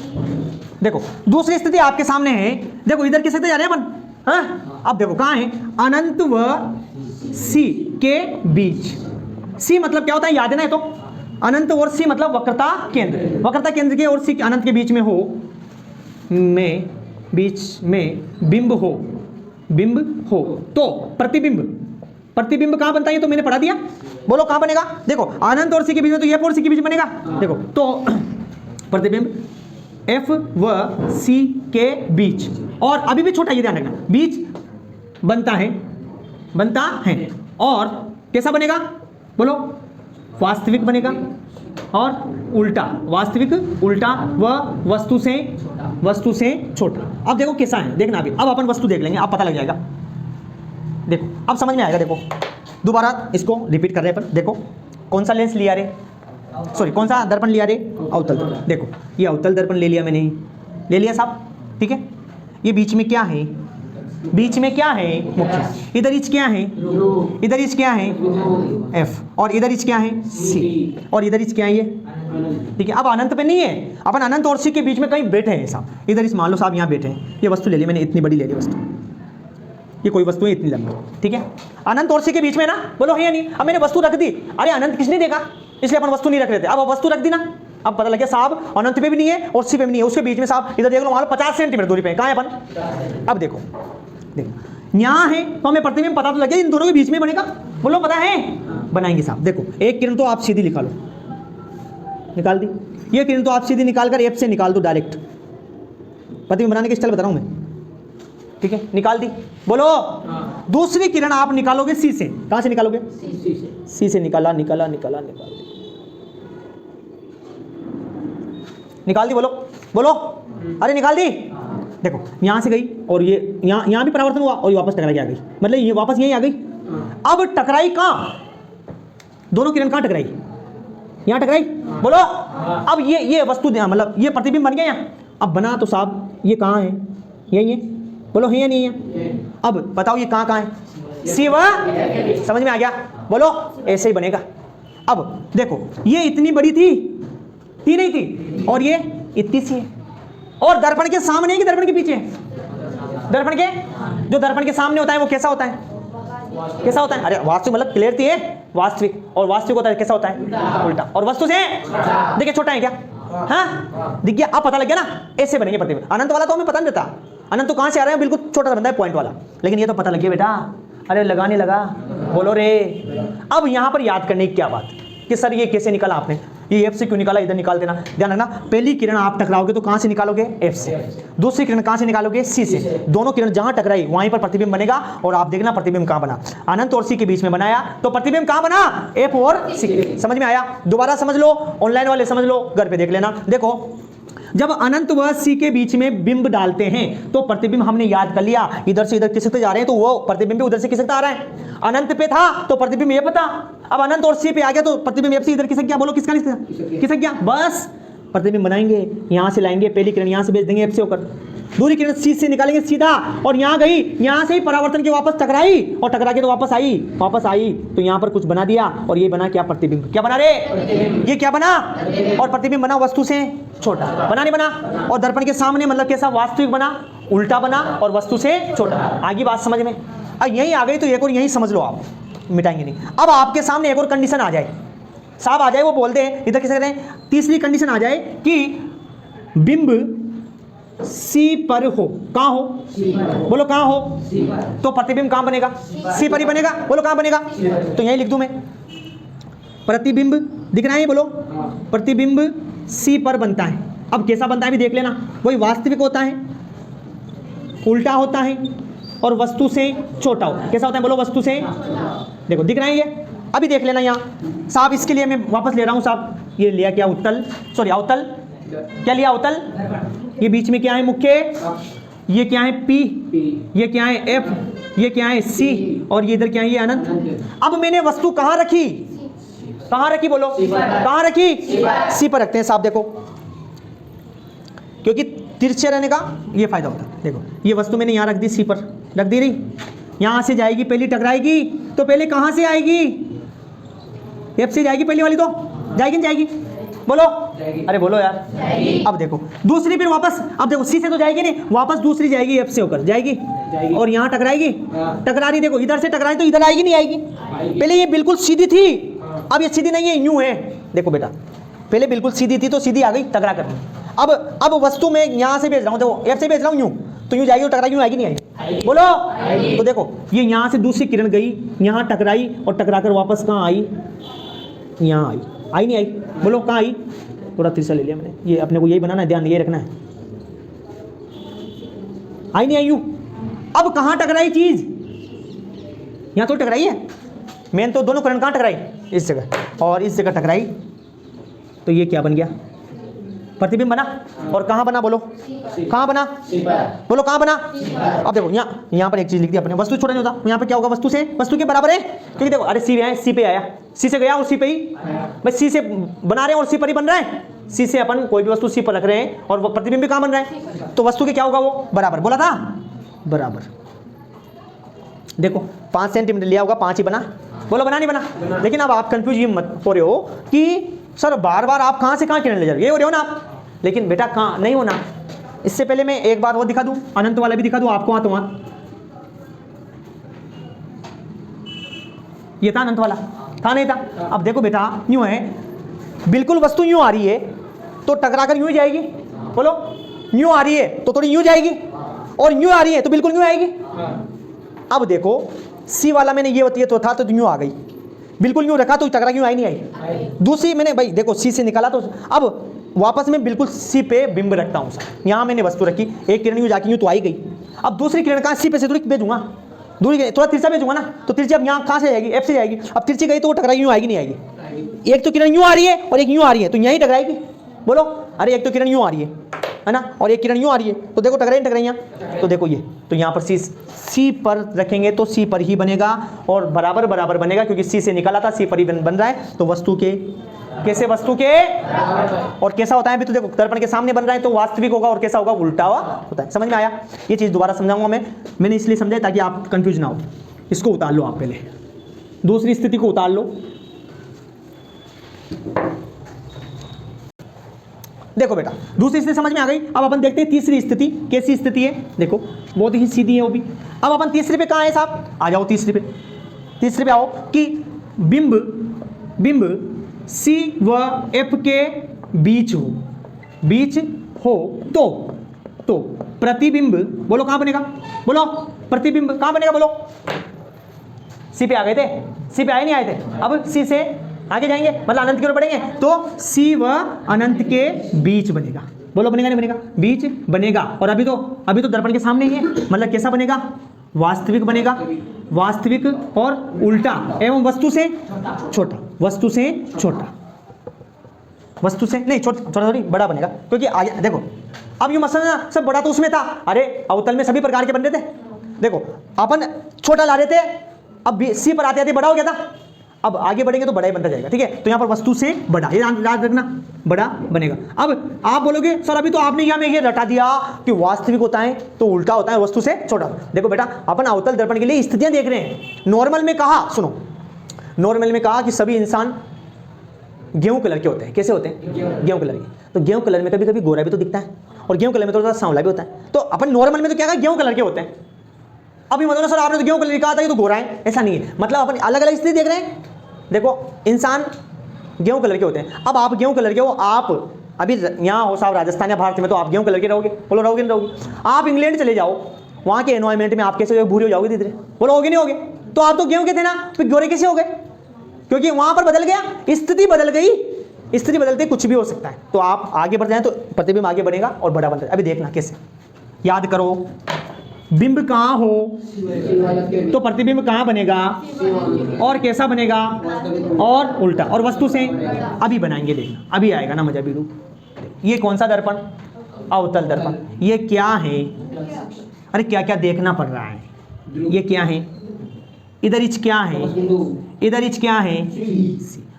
S2: देखो दूसरी स्थिति आपके सामने है। देखो इधर किससे जा रहे हैं अपन? हाँ? अब देखो कहां है? अनंत व सी के बीच। सी मतलब क्या होता है? याद है ना? तो अनंत और सी मतलब वक्रता केंद्र। वक्रता केंद्र के और सी अनंत के बीच में हो, में बीच में बिंब हो तो प्रतिबिंब कहां बनता है? ये तो मैंने पढ़ा दिया। बोलो कहां बनेगा? देखो अनंत और सी के बीच में तो ये और सी के बीच बनेगा। देखो तो प्रतिबिंब एफ व सी के बीच, और अभी भी छोटा, ये ध्यान रखना, बीच बनता है। और कैसा बनेगा? बोलो वास्तविक बनेगा और उल्टा। वास्तविक उल्टा व वस्तु से छोटा। अब देखो कैसा है, देखना अभी। अब अपन वस्तु देख लेंगे, अब पता लग जाएगा। देखो अब समझ में आएगा। देखो दोबारा इसको रिपीट कर रहे हैं अपन। देखो कौन सा लेंस लिया रे? सॉरी, कौन सा दर्पण लिया रे? अवतल दर्पण। देखो ये अवतल दर्पण ले लिया मैंने, ले लिया साहब, ठीक है। ये बीच में क्या है, बीच में क्या है मुख्य, इधर इच क्या है, इधर इच क्या है एफ, और इधर इच क्या है सी, और इधर इच क्या है ये, ठीक है। अब अनंत पे नहीं है, अपन अनंत और सी के बीच में कहीं बैठे हैं साहब, इधर इस मान लो साहब यहाँ बैठे हैं, ये वस्तु ले ली मैंने, इतनी बड़ी ले ली वस्तु, ये कोई वस्तु है इतनी लंबी, ठीक है। अनंत और सी के बीच में ना, बोलो है या नहीं। अब मैंने वस्तु रख दी, अरे अनंत किसने देखा, इसलिए अपन वस्तु नहीं रख रहे थे, अब वस्तु रख दी ना, अब पता लग गया साहब अनंत पे भी नहीं है और सी पे भी नहीं है, उसके बीच में साहब इधर देख लो मान लो 50 सेंटीमीटर दूरी पे, कहाँ है अपन, अब देखो देखो यहाँ है, तो हमें प्रतिबिंब पता तो लगे इन दोनों के बीच में बनेगा, बोलो पता है, बनाएंगे साहब। देखो एक किरण तो आप सीधी निकालो, निकाल दी, ये किरण तो आप सीधी निकाल कर एफ से निकाल दो डायरेक्ट, प्रतिबिंब बनाने के स्टाइल बता रहा हूँ मैं, ठीक है, निकाल दी। बोलो दूसरी किरण आप निकालोगे सी से, कहाँ से निकालोगे, सी से निकाला, निकाला निकाला निकाल दी, निकाल दी, बोलो बोलो, अरे निकाल दी। देखो यहाँ से गई और ये यहाँ भी परावर्तन हुआ और ये वापस टकरा के आ गई, मतलब ये वापस यहीं आ गई। अब टकराई कहाँ, दोनों किरण कहाँ टकराई, यहाँ टकराई, बोलो। अब ये वस्तु मतलब ये प्रतिबिंब बन गया यहाँ, अब बना तो साहब ये कहाँ है, यही है, बोलो है या नहीं है। अब बताओ ये कहाँ है, सी व, समझ में आ गया, बोलो ऐसे ही बनेगा। अब देखो ये इतनी बड़ी थी नहीं थी, और ये इतनी सी है, और दर्पण के सामने है कि दर्पण के पीछे, दर्पण के, जो दर्पण के सामने होता है वो कैसा होता है, कैसा होता है, अरे वास्तविक मतलब क्लियरिटी है वास्तविक, और वास्तविक होता है कैसा होता है उल्टा, और वस्तु से देखिए छोटा है क्या, हाँ दिख गया, अब पता लग गया ना, ऐसे बनेंगे प्रतिबिंब। अनंत वाला तो हमें पता नहीं रहता, अनंत तो कहाँ से आ रहा है, बिल्कुल छोटा सा बंदा है पॉइंट वाला, लेकिन ये तो पता लग गया बेटा, अरे लगाने लगा, बोलो रे। अब यहाँ पर याद करने की क्या बात कि सर ये कैसे निकाला आपने, ये एफ से क्यों निकाला, इधर निकाल देना, ध्यान रखना। पहली किरण आप टकराओगे तो कहां से निकालोगे, एफ से, दूसरी किरण कहां से निकालोगे, सी से, दोनों किरण जहां टकराई वहीं पर प्रतिबिंब बनेगा, और आप देखना प्रतिबिंब कहां बना, अनंत और सी के बीच में बनाया, तो प्रतिबिंब कहां बना, एफ और सी। समझ में आया, दोबारा समझ लो, ऑनलाइन वाले समझ लो, घर पे देख लेना। देखो जब अनंत व सी के बीच में बिंब डालते हैं तो प्रतिबिंब हमने याद कर लिया, इधर से इधर खिसकते जा रहे हैं तो वो प्रतिबिंब भी उधर से खिसकता आ रहा है, अनंत पे था तो प्रतिबिंब ये पता, अब अनंत और सी पे आ गया तो प्रतिबिंब एफ से इधर खिसक गया, बोलो किसका खिसक गया, बस प्रतिबिंब बनाएंगे, यहां से लाएंगे, पहली किरण यहां से भेज देंगे एफ से होकर, दूसरी किरण सी से निकालेंगे सीधा, और यहां गई, यहां से ही परावर्तन के वापस टकराई, और टकरा के तो वापस आई तो यहां पर कुछ बना दिया, और ये बना क्या, प्रतिबिंब। क्या बना रे, ये क्या बना, और प्रतिबिंब बना वस्तु से छोटा, बना नहीं बना, और दर्पण के सामने मतलब कैसा, वास्तविक बना, उल्टा बना, और वस्तु से छोटा। आगे बात समझ में, अब यही आ गई तो एक और यही समझ लो, आप मिटाएंगे नहीं। अब आपके सामने एक और कंडीशन आ जाए, साहब आ जाए, वो बोलते हैं इधर किसे कहते हैं, तीसरी कंडीशन आ जाए कि बिंब सी पर हो, कहां हो, बोलो कहां हो, तो प्रतिबिंब कहां बनेगा, सी पर ही बनेगा, बोलो कहां बनेगा, तो यही लिख दूं मैं, प्रतिबिंब दिख रहा है, बोलो प्रतिबिंब सी पर बनता है। अब कैसा बनता है भी देख लेना, वही वास्तविक होता है, उल्टा होता है, और वस्तु से छोटा हो, कैसा होता है, बोलो वस्तु से, देखो दिख रहा है ये, अभी देख लेना यहाँ साहब, इसके लिए मैं वापस ले रहा हूँ साहब, ये लिया क्या, उत्तल, सॉरी अवतल, क्या लिया, अवतल, ये बीच में क्या है, मुख्य, ये क्या है, पी, ये क्या है, एफ, ये क्या है, सी, और ये इधर क्या है, ये अनंत। अब मैंने वस्तु कहाँ रखी, कहाँ रखी, बोलो कहाँ रखी, सी पर रखते हैं साहब, देखो क्योंकि तिरछे रहने का ये फायदा होता है। देखो ये वस्तु मैंने यहाँ रख दी, सी पर रख दी रही, यहाँ से जाएगी, पहली टकराएगी तो पहले कहाँ से आएगी, एफ से जाएगी, पहली वाली तो जाएगी नहीं जाएगी, बोलो, अरे बोलो यार, अब देखो दूसरी फिर वापस, अब देखो सी से तो जाएगी नहीं, वापस दूसरी जाएगी, एफ से होकर जाएगी, और यहाँ टकराएगी, टकरा रही, देखो इधर से टकराई तो इधर आएगी नहीं आएगी, पहले ये बिल्कुल सीधी थी, अब ये सीधी नहीं है, यूं है, देखो बेटा पहले बिल्कुल सीधी थी तो सीधी आ गई, टकरा कर, अब वस्तु में यहाँ से भेज रहा हूँ, देखो एफ से भेज रहा हूँ यूं, तो यूं जाएगी, टकरा यूं आएगी नहीं आएगी, बोलो, तो देखो ये यहाँ से दूसरी किरण गई, यहाँ टकराई, और टकरा कर वापस कहाँ आई, यहाँ आई नहीं आई, बोलो कहाँ आई, थोड़ा तिरछा ले लिया मैंने, ये अपने को यही बनाना है, ध्यान ये रखना है, आई नहीं आई यूं, अब कहाँ टकराई चीज, यहाँ तो टकराई है, मेन तो दोनों किरण कहाँ टकराई, इस जगह और इस जगह टकराई, तो ये क्या बन गया, प्रतिबिंब बना, और कहाँ बना, बोलो कहाँ बना, बोलो कहाँ बना। अब देखो यहाँ पर एक चीज लिख दी अपने, वस्तु छोटा नहीं होता, यहाँ पे क्या होगा, वस्तु से, वस्तु के बराबर है, क्योंकि देखो अरे सी है, सी पे आया, सी से गया और सी पे ही, बस सी से बना रहे हैं और सी पर ही बन रहा है, सी से अपन कोई भी वस्तु सी पर रख रहे हैं और वो प्रतिबिंब भी कहाँ बन रहा है, तो वस्तु के क्या होगा, वो बराबर बोला था, बराबर। देखो 5 सेंटीमीटर लिया होगा, 5 ही बना, बोलो बना नहीं बना। लेकिन अब आप कंफ्यूज ये मत हो रहे हो कि सर बार बार आप कहाँ से कहाँ किरण ले जा रहे हो, ये हो रहे हो ना आप, लेकिन बेटा कहाँ नहीं होना। इससे पहले मैं एक बार वो दिखा दूं, अनंत वाला भी दिखा दूं आपको, हाथ वहां ये था अनंत वाला, था नहीं था। अब देखो बेटा यूं है, बिल्कुल वस्तु यूं आ रही है तो टकराकर यूं ही जाएगी, बोलो यूं आ रही है तो थोड़ी यूं जाएगी, और यूं आ रही है तो बिल्कुल यूं आएगी। अब देखो सी वाला मैंने ये तो था तो यूं आ गई, बिल्कुल यूं रखा तो टकरा क्यों आई, नहीं आई। दूसरी मैंने भाई देखो सी से निकाला तो अब वापस मैं बिल्कुल सी पे बिंब रखता हूँ, यहाँ मैंने वस्तु रखी, एक किरण यूं जाके यूं तो आई गई। अब दूसरी किरण कहाँ, सी पे से थोड़ी भेजूंगा, दूरी थोड़ा तिरछा भेजूंगा ना, तो तिरछी अब यहाँ कहाँ से जाएगी, एफ से जाएगी। अब तिरछी गई तो वो टकराई यूं आएगी, नहीं आएगी। एक तो किरण यूं आ रही है और एक यूं आ रही है, तो यहीं टकराएगी, बोलो। अरे एक तो किरण यूं आ रही है ना, और एक किरण यूं आ रही है, तो देखो टकराई टकराई यहाँ, तो देखो ये, तो यहाँ पर सी पर रखेंगे तो सी पर ही बनेगा और बराबर बराबर बनेगा, क्योंकि सी से निकाला था, सी पर ही बन रहा है। तो वस्तु के कैसे, वस्तु के, और कैसा होता है अभी तो देखो दर्पण के सामने बन रहा है तो वास्तविक होगा, और कैसा होगा, उल्टा हुआ होता है। समझ में आया? ये चीज दोबारा समझाऊंगा मैंने इसलिए समझाया ताकि आप कंफ्यूज ना हो। इसको उतार लो आप, पहले दूसरी स्थिति को उतार लो। देखो बेटा दूसरी स्थिति समझ में आ गई। अब अपन देखते हैं तीसरी स्थिति, कैसी स्थिति है, देखो बहुत ही सीधी है वो भी। अब अपन तीसरे पे कहाँ है साहब, आ जाओ तीसरे पे, तीसरे पे आओ कि बिंब सी व एफ के बीच हो तो प्रतिबिंब, बोलो कहां बनेगा, बोलो प्रतिबिंब कहां बनेगा, बोलो। सी पे आ गए थे, सी पे आए नहीं आए थे, अब सी से आगे जाएंगे मतलब अनंत की ओर बढ़ेंगे, तो सी व अनंत के बीच बनेगा, बोलो बनेगा नहीं बनेगा, बीच बनेगा। और अभी तो दर्पण के सामने ही है, मतलब कैसा बनेगा, वास्तविक बनेगा, वास्तविक और उल्टा एवं वस्तु से छोटा, वस्तु से छोटा, वस्तु से नहीं छोटा थोड़ी बड़ा बनेगा, क्योंकि आगे देखो अब ये मसला सब बड़ा तो उसमें था, अरे अवतल में सभी प्रकार के बन रहे थे। देखो अपन छोटा ला रहे थे, अब सी पर आते आते बड़ा हो गया था, अब आगे बढ़ेंगे तो बड़ा ही बनता जाएगा, ठीक है। तो यहाँ पर वस्तु से बड़ा, ये याद रखना, बड़ा बनेगा। अब आप बोलोगे सर अभी तो आपने यहाँ में ये रटा दिया कि वास्तविक होता है तो उल्टा होता है, वस्तु से छोटा। देखो बेटा अपन अवतल दर्पण के लिए स्थितियां देख रहे हैं। नॉर्मल में कहा, सुनो, नॉर्मल में कहा कि सभी इंसान गेहूं कलर के होते हैं, कैसे होते हैं, गेहूं कलर के। तो गेहूं कलर में कभी कभी गोरा भी तो दिखता है, और गेहूं कलर में थोड़ा सांवला भी होता है। तो अपन नॉर्मल में तो क्या कहा, गेहूं कलर के होते हैं। अभी मतलब सर आपने तो गेहूं कलर कहा था, ये तो गोरा है, ऐसा नहीं है, मतलब अपन अलग अलग स्थिति देख रहे हैं। देखो इंसान गेहूं कलर के होते हैं, अब आप गेहूं कलर के हो, आप अभी यहाँ हो साहब राजस्थान या भारत में, तो आप गेहूं कलर के रहोगे, बोलो रहोगे नहीं रहोगे। आप इंग्लैंड चले जाओ, वहाँ के एनवायरमेंट में आप कैसे भूरे हो जाओगे धीरे धीरे, बोलो होगे नहीं होगे। तो आप तो गेहूं के थे ना, फिर गोरे कैसे हो गए, क्योंकि वहां पर बदल गया, स्थिति बदल गई, स्थिति बदलते कुछ भी हो सकता है। तो आप आगे बढ़ जाए तो प्रतिबिंब आगे बढ़ेगा और बड़ा बनता है। अभी देखना कैसे, याद करो, बिंब कहाँ हो तो प्रतिबिंब कहाँ बनेगा, और कैसा बनेगा, और उल्टा, और वस्तु से अभी बनाएंगे, देखना अभी आएगा ना मजा भी। ये कौन सा दर्पण, अवतल दर्पण। ये क्या है, अरे क्या क्या देखना पड़ रहा है, ये क्या है, इधर इच क्या है, इधर इच क्या है,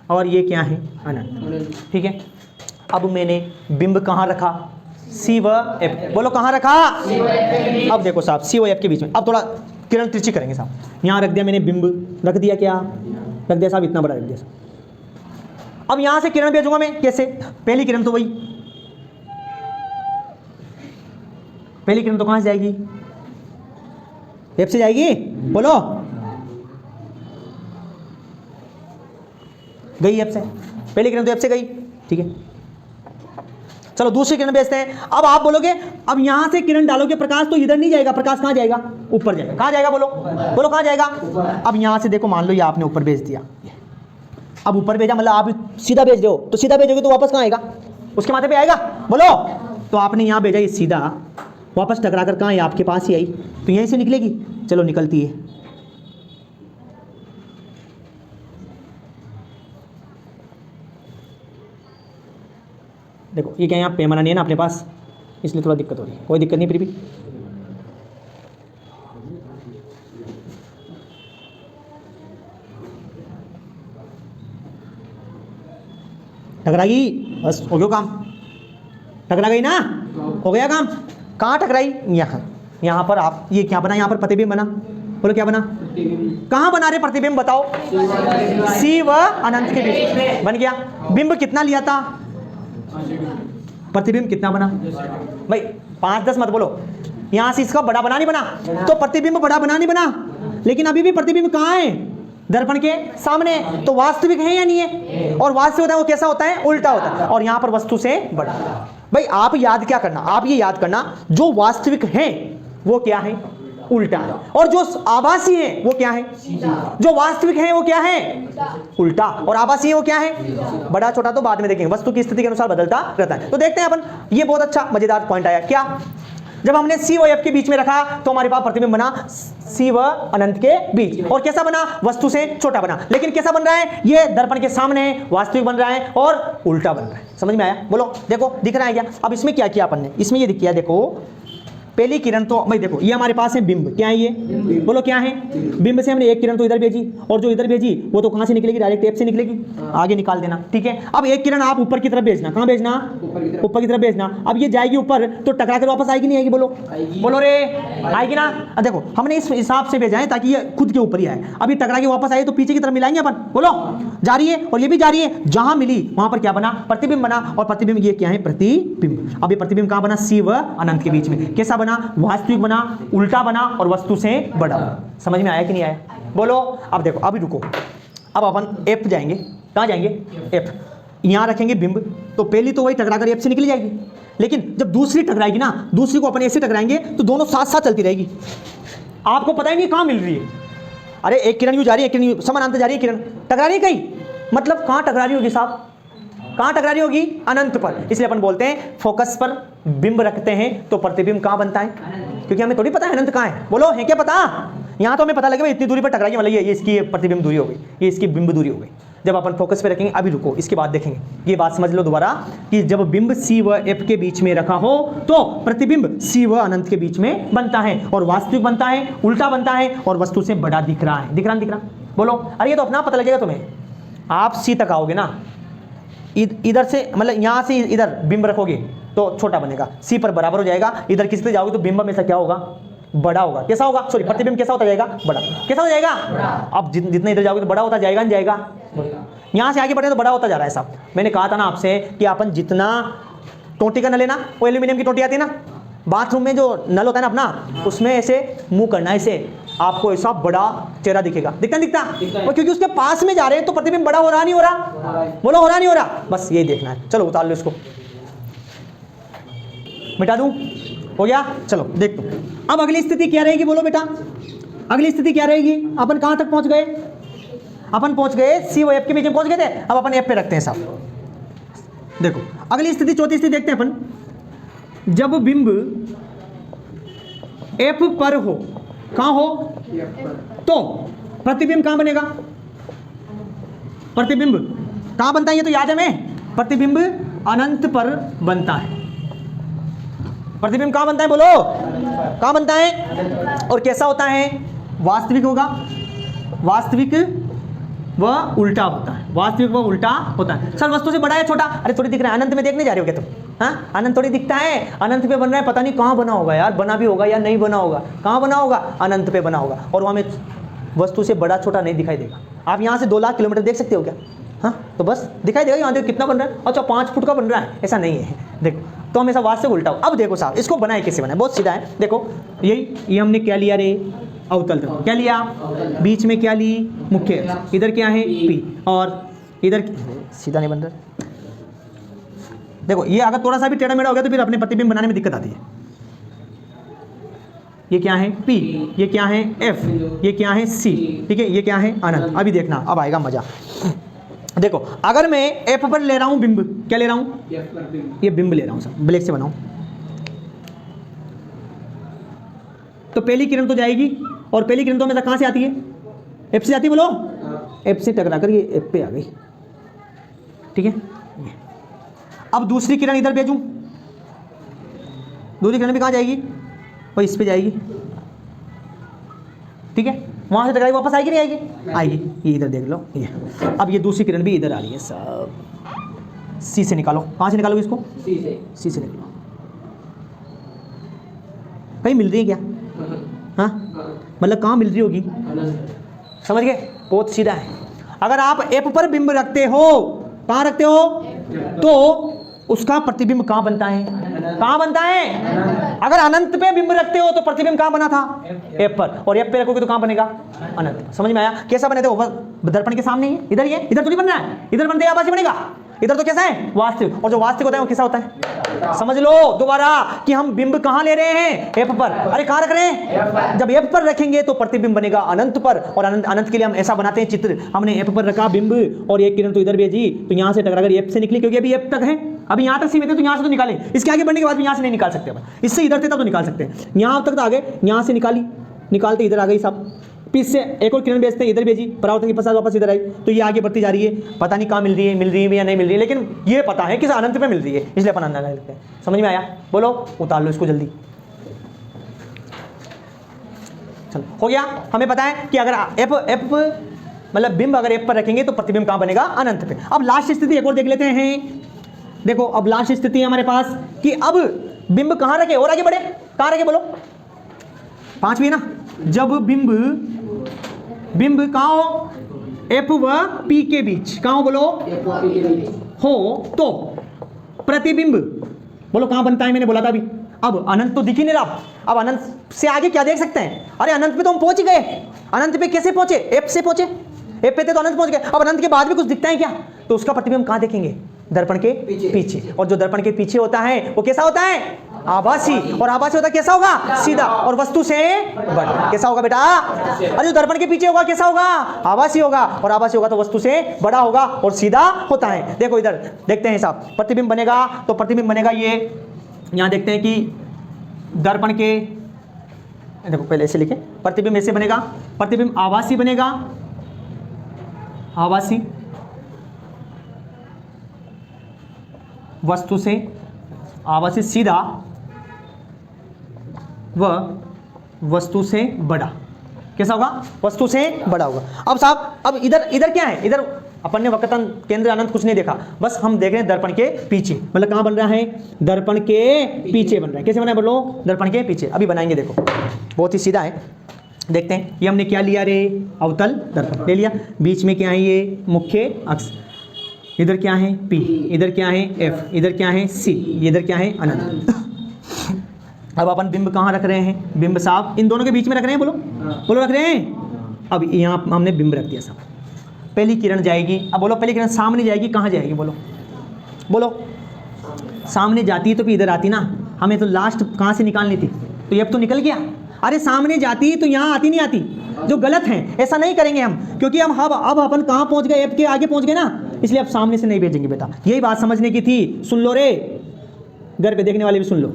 S2: और ये क्या है, अनंत, ठीक है। अब मैंने बिंब कहाँ रखा, सी व एफ, बोलो कहाँ रखा, अब देखो साहब सी व एफ के बीच में। अब थोड़ा किरण तिरछी करेंगे साहब, यहाँ रख दिया मैंने बिंब, रख दिया, क्या रख दिया साहब, इतना बड़ा रख दिया साहब। अब यहाँ से किरण भेजूंगा मैं, कैसे, पहली किरण तो वही, पहली किरण तो कहाँ से जाएगी, एफ से जाएगी, बोलो गई एफ से, पहली किरण तो एफ से गई, ठीक है। चलो दूसरी किरण भेजते हैं। अब आप बोलोगे अब यहां से किरण डालोगे, प्रकाश तो इधर नहीं जाएगा, प्रकाश कहां जाएगा, ऊपर जाएगा, कहां जाएगा, बोलो बोलो कहां जाएगा। अब यहां से देखो, मान लो ये आपने ऊपर भेज दिया, अब ऊपर भेजा मतलब आप सीधा भेज रहे हो, तो सीधा भेजोगे तो वापस कहां आएगा, उसके माथे पे आएगा, बोलो। तो आपने यहां भेजा, ये सीधा वापस टकरा कर कहां है, आपके पास ही आई, तो यहीं से निकलेगी, चलो निकलती है। देखो ये क्या, यहाँ पैमाना नहीं है ना अपने पास, इसलिए थोड़ा दिक्कत हो रही है, कोई दिक्कत नहीं, फिर भी टकराएगी। बस हो गया काम, टकरा गई ना, हो गया काम। कहाँ टकराई? यहाँ पर आप ये क्या बना, यहाँ पर प्रतिबिंब बना, बोलो क्या बना, कहाँ बना रहे प्रतिबिंब बताओ, सी व अनंत के बीच बन गया। बिंब कितना लिया था, प्रतिबिंब कितना बना भाई, 5-10 मत बोलो, यहां से इसका बड़ा बना नहीं बना, तो प्रतिबिंब बड़ा बना नहीं बना, लेकिन अभी भी प्रतिबिंब कहाँ है, दर्पण के सामने, तो वास्तविक है या नहीं है, और वास्तविक होता है वो कैसा होता है, उल्टा होता है, और यहां पर वस्तु से बड़ा। भाई आप याद क्या करना, आप ये याद करना, जो वास्तविक है वो क्या है, उल्टा है, और जो आभासी है वो क्या है, जो वास्तविक है वो क्या है, उल्टा, और आभासी है वो क्या है, बड़ा छोटा तो बाद में देखेंगे, वस्तु की स्थिति के अनुसार बदलता रहता है। तो देखते हैं अपन, ये बहुत अच्छा मजेदार पॉइंट आया क्या, जब हमने सी व एफ के बीच में रखा तो हमारे पास प्रतिबिंब बना सी व अनंत के बीच, और कैसा बना, वस्तु से छोटा बना, लेकिन कैसा बन रहा है, ये दर्पण के सामने वास्तविक बन रहा है और उल्टा बन रहा है। समझ में आया, बोलो देखो दिख रहा है क्या। अब इसमें क्या किया अपन ने, इसमें ये दिख किया, देखो पहली किरण तो भाई देखो ये हमारे पास है बिंब, क्या है ये, बोलो क्या है, बिंब से हमने एक किरण तो इधर भेजी, और जो इधर भेजी वो तो कहां से निकलेगी, डायरेक्ट टेप से निकलेगी, आगे निकाल देना, ठीक है। अब एक किरण आप ऊपर की तरफ भेजना, कहां भेजना, ऊपर की तरफ भेजना। अब ये जाएगी ऊपर तो टकरा कर वापस आएगी नहीं आएगी, बोलो बोलो रे, आएगी ना। देखो हमने इस हिसाब से भेजा है ताकि ये खुद के ऊपर ही आए, अभी टकरा के वापस आए तो पीछे की तरफ मिलाएंगे अपन, बोलो जा रही है, और ये भी जा रही है, जहां मिली वहां पर क्या बना, प्रतिबिंब बना, और प्रतिबिंब ये क्या है, प्रतिबिंब। अब ये प्रतिबिंब कहां बना, सी व अनंत के बीच में, कैसा बना, वास्तविक बना, उल्टा बना, और वस्तु से बड़ा। समझ में आया कि नहीं आया, बोलो। अब देखो अभी रुको, अब अपन एफ जाएंगे, कहां जाएंगे, एफ, यहां रखेंगे बिंब, तो पहली तो वही टकरा कर एफ से निकल जाएगी, लेकिन जब दूसरी टकराएगी ना, दूसरी को अपन ऐसे टकराएंगे तो दोनों साथ साथ चलती रहेगी, आपको पता ही नहीं कहां मिल रही है। अरे एक किरण यूं जा रही है, एक किरण समानांतर जा रही है, किरण टकरा रही है कहीं, मतलब कहां टकरा रही होगी साहब, कहां टकरा रही होगी, अनंत पर। इसलिए अपन बोलते हैं फोकस पर बिंब रखते हैं तो प्रतिबिंब कहां बनता है, क्योंकि हमें थोड़ी पता है अनंत कहां है, बोलो है क्या पता, यहां तो हमें पता लगे भाई इतनी दूरी पर टकराई, मतलब ये इसकी प्रतिबिंब दूरी हो गई, ये इसकी बिंब दूरी हो गई। जब अपन फोकस पे रखेंगे, अभी रुको इसके बाद देखेंगे, ये बात समझ लो दोबारा कि जब बिंब सी व एफ के बीच में रखा हो तो प्रतिबिंब सी व अनंत के बीच में बनता है, और वास्तविक बनता है, उल्टा बनता है, और वस्तु से बड़ा दिख रहा है, दिख रहा, बोलो। अरे ये तो अपना पता लगेगा तुम्हें, आप सी तक आओगे ना, इधर से मतलब यहाँ से इधर बिंब रखोगे तो छोटा बनेगा, सी पर बराबर हो जाएगा, इधर किस पे जाओगे तो बिंब हमेशा क्या होगा, बड़ा होगा। कैसा होगा, सॉरी प्रतिबिंब कैसा होता जाएगा, बड़ा। कैसा हो जाएगा, अब जितना इधर जाओगे तो बड़ा होता जाएगा, नहीं जाएगा, यहाँ से आगे बढ़े तो बड़ा होता जा रहा है साहब। मैंने कहा था ना आपसे कि अपन जितना टोटी का नल लेना, वो एल्यूमिनियम की टोटी आती है ना, बाथरूम में जो नल होता है ना अपना, उसमें ऐसे मुंह करना है, ऐसे आपको ऐसा बड़ा चेहरा दिखेगा, दिखता और क्योंकि उसके पास में जा रहे हैं तो प्रतिबिंब बड़ा हो रहा नहीं हो रहा, बोलो हो रहा नहीं हो रहा, बस यही देखना है। चलो उतार लो इसको, मिटा दूं, हो गया। चलो देख लो अब अगली स्थिति क्या रहेगी, बोलो बेटा अगली स्थिति क्या रहेगी। अपन कहां तक पहुंच गए, अपन पहुंच गए सी व एफ के बीच में पहुंच गए थे, अब अपन एफ पे रखते हैं साहब। देखो अगली स्थिति, चौथी स्थिति देखते हैं अपन, जब बिंब एफ पर हो, कहां हो, तो प्रतिबिंब कहां बनेगा, प्रतिबिंब कहां बनता है, ये तो याद है हमें, प्रतिबिंब अनंत पर बनता है। प्रतिबिंब कहां बनता है, बोलो कहां बनता है, और कैसा होता है, वास्तविक होगा, वास्तविक व उल्टा होता है, वास्तविक व उल्टा होता है। सर वस्तु से बड़ा है छोटा, अरे थोड़ी दिख रहा है, अनंत में देखने जा रहे हो क्या तुम, हाँ अनंत थोड़ी दिखता है, अनंत पे बन रहा है, पता नहीं कहाँ बना होगा यार, बना भी होगा या नहीं बना होगा, कहाँ बना होगा, अनंत पे बना होगा, और वहाँ में वस्तु से बड़ा छोटा नहीं दिखाई देगा। आप यहाँ से 2 लाख किलोमीटर देख सकते हो क्या, हाँ तो बस दिखाई देगा, यहाँ देखो कितना बन रहा है, अच्छा 5 फुट का बन रहा है, ऐसा नहीं है, देखो तो हमेशा वास्तविक उल्टा हो। अब देखो साहब इसको बनाए कैसे बनाए, बहुत सीधा है, देखो ये हमने क्या लिया रे, अवतल तल, क्या लिया, बीच में क्या ली, मुख्य, इधर क्या है पी, और इधर सीधा नहीं बन रहा। देखो ये अगर थोड़ा सा भी टेढ़ा मेढ़ा हो गया तो फिर अपने प्रतिबिंब बनाने में दिक्कत आती है। ये क्या है P, ये क्या है F, ये क्या है C, ठीक है, ये क्या है अनंत। अभी देखना अब आएगा मजा। देखो अगर मैं F पर ले रहा हूं बिंब, क्या ले रहा हूं, ये बिंब ले रहा हूं सर, ब्लैक से बनाऊं, तो पहली किरण तो जाएगी, और पहली किरण तो हमेशा कहां से आती है, F से आती है, बोलो F से टकरा कर ये F पे आ गई, ठीक है। अब दूसरी किरण इधर भेजूं, दूसरी किरण भी कहां जाएगी, वो इस पे जाएगी, ठीक है, वहां से टकराई वापस आएगी नहीं आएगी, आएगी, ये इधर देख लो ये। अब ये दूसरी किरण भी इधर आ रही है सब, सी से निकालो। कहाँ से निकालोगे इसको?
S3: सी से।
S2: सी से निकालो। कहीं मिल रही है क्या? हाँ, मतलब कहाँ मिल रही होगी? समझ गए? बहुत सीधा है। अगर आप एफ पर बिंब रखते हो, कहाँ रखते हो, तो उसका प्रतिबिंब कहाँ बनता है? कहाँ बनता है? अगर अनंत पे बिंब रखते हो तो प्रतिबिंब कहाँ बना था? एफ पर। और एफ पे रखोगे तो कहाँ बनेगा? अनंत। समझ में आया? कैसा बने? देखो दर्पण के सामने ही इधर, ये इधर तो नहीं बन रहा है, इधर बनते आभासी बनेगा। इधर तो कैसा है? वास्तविक। और जो वास्तविक होता है वो कैसा होता है? समझ लो दोबारा कि हम बिंब कहाँ ले रहे हैं? एफ पर। अरे कहाँ रख रहे हैं? जब एफ पर रखेंगे तो प्रतिबिंब बनेगा अनंत पर। और अनंत के लिए हम ऐसा बनाते हैं चित्र, हमने एफ पर रखा बिंब और एक किरण तो इधर भेजी, तो यहाँ से टकरा कर एफ से निकली, क्योंकि अभी एफ तक है, अभी यहाँ तक सीमित है, तो यहाँ से तो निकालें। इसके आगे बढ़ने के बाद भी यहाँ से नहीं निकाल सकते अपन, इससे इधर से तब तो निकाल सकते हैं। यहाँ तक तो आ गए, यहाँ से निकाली, निकालते इधर आ गई सब, पीस से एक और किरण भेजते हैं, इधर भेजी, परावर्तन के पश्चात वापस इधर आई, तो ये आगे बढ़ती जा रही है। पता नहीं कहाँ मिल रही है या नहीं मिल रही है, लेकिन ये पता है कि अनंत पे मिल रही है, इसलिए अपन अंदाजा लेते हैं। समझ में आया? बोलो, उतार लो इसको जल्दी। चलो हो गया। हमें पता है कि अगर एफ मतलब बिंब अगर एफ पर रखेंगे तो प्रतिबिंब कहाँ बनेगा? अनंत पे। अब लास्ट स्थिति एक और देख लेते हैं। देखो अब लास्ट स्थिति है हमारे पास कि अब बिंब कहाँ रखे, और आगे बढ़े, कहाँ रखे बोलो? पांचवी ना, जब बिंब कहाँ हो? एफ व पी के बीच। कहाँ हो बोलो? हो तो प्रतिबिंब बोलो कहाँ बनता है? मैंने बोला था अभी। अब अनंत तो दिख ही नहीं रहा, अब अनंत से आगे क्या देख सकते हैं? अरे अनंत पे तो हम पहुंच गए। अनंत पे कैसे पहुंचे? एफ से पहुंचे, एफ पे थे तो अनंत पहुंच गए। अब अनंत के बाद भी कुछ दिखता है क्या? तो उसका प्रतिबिंब कहाँ देखेंगे? दर्पण के पीछे। और जो दर्पण के पीछे होता है वो कैसा होता है? आभासी। और आभासी होता कैसा होगा? सीधा। और वस्तु से बड़ा। कैसा होगा बेटा? अरे जो दर्पण के पीछे होगा कैसा होगा? आभासी होगा। और आभासी होगा तो वस्तु से बड़ा होगा और सीधा होता है। देखो इधर देखते हैं साहब, प्रतिबिंब बनेगा तो प्रतिबिंब बनेगा ये, यहाँ देखते हैं कि दर्पण के, देखो पहले ऐसे लिखे, प्रतिबिंब ऐसे बनेगा, प्रतिबिंब आभासी बनेगा, आभासी, वस्तु से आभासी सीधा व वस्तु से बड़ा। कैसा होगा? वस्तु से बड़ा होगा। अब साहब अब इधर क्या है? इधर अपन ने वक्रतन केंद्र अनंत कुछ नहीं देखा, बस हम देख रहे हैं दर्पण के पीछे। मतलब कहाँ बन रहा है? दर्पण के पीछे बन रहा है। कैसे बना है बोलो? दर्पण के पीछे। अभी बनाएंगे, देखो बहुत ही सीधा है। देखते हैं, ये हमने क्या लिया रे? अवतल दर्पण ले लिया। बीच में क्या है? ये मुख्य अक्ष। इधर क्या है? P, इधर क्या है? F, इधर क्या है? C, इधर क्या है? अनंत। अब अपन बिंब कहाँ रख रहे हैं? बिंब साहब इन दोनों के बीच में रख रहे हैं, बोलो बोलो रख रहे हैं। अब यहाँ हमने बिंब रख दिया साहब, पहली किरण जाएगी। अब बोलो पहली किरण सामने जाएगी, कहाँ जाएगी बोलो? बोलो सामने जाती है तो फिर इधर आती ना, हमें तो लास्ट कहाँ से निकालनी थी, तो F तो निकल गया। अरे सामने जाती तो यहाँ आती नहीं आती, जो गलत है। ऐसा नहीं करेंगे हम, क्योंकि हम अब अपन कहाँ पहुँच गए? F के आगे पहुँच गए ना, इसलिए अब सामने से नहीं भेजेंगे बेटा। यही बात समझने की थी। सुन लो रे, घर पे देखने वाले भी सुन लो।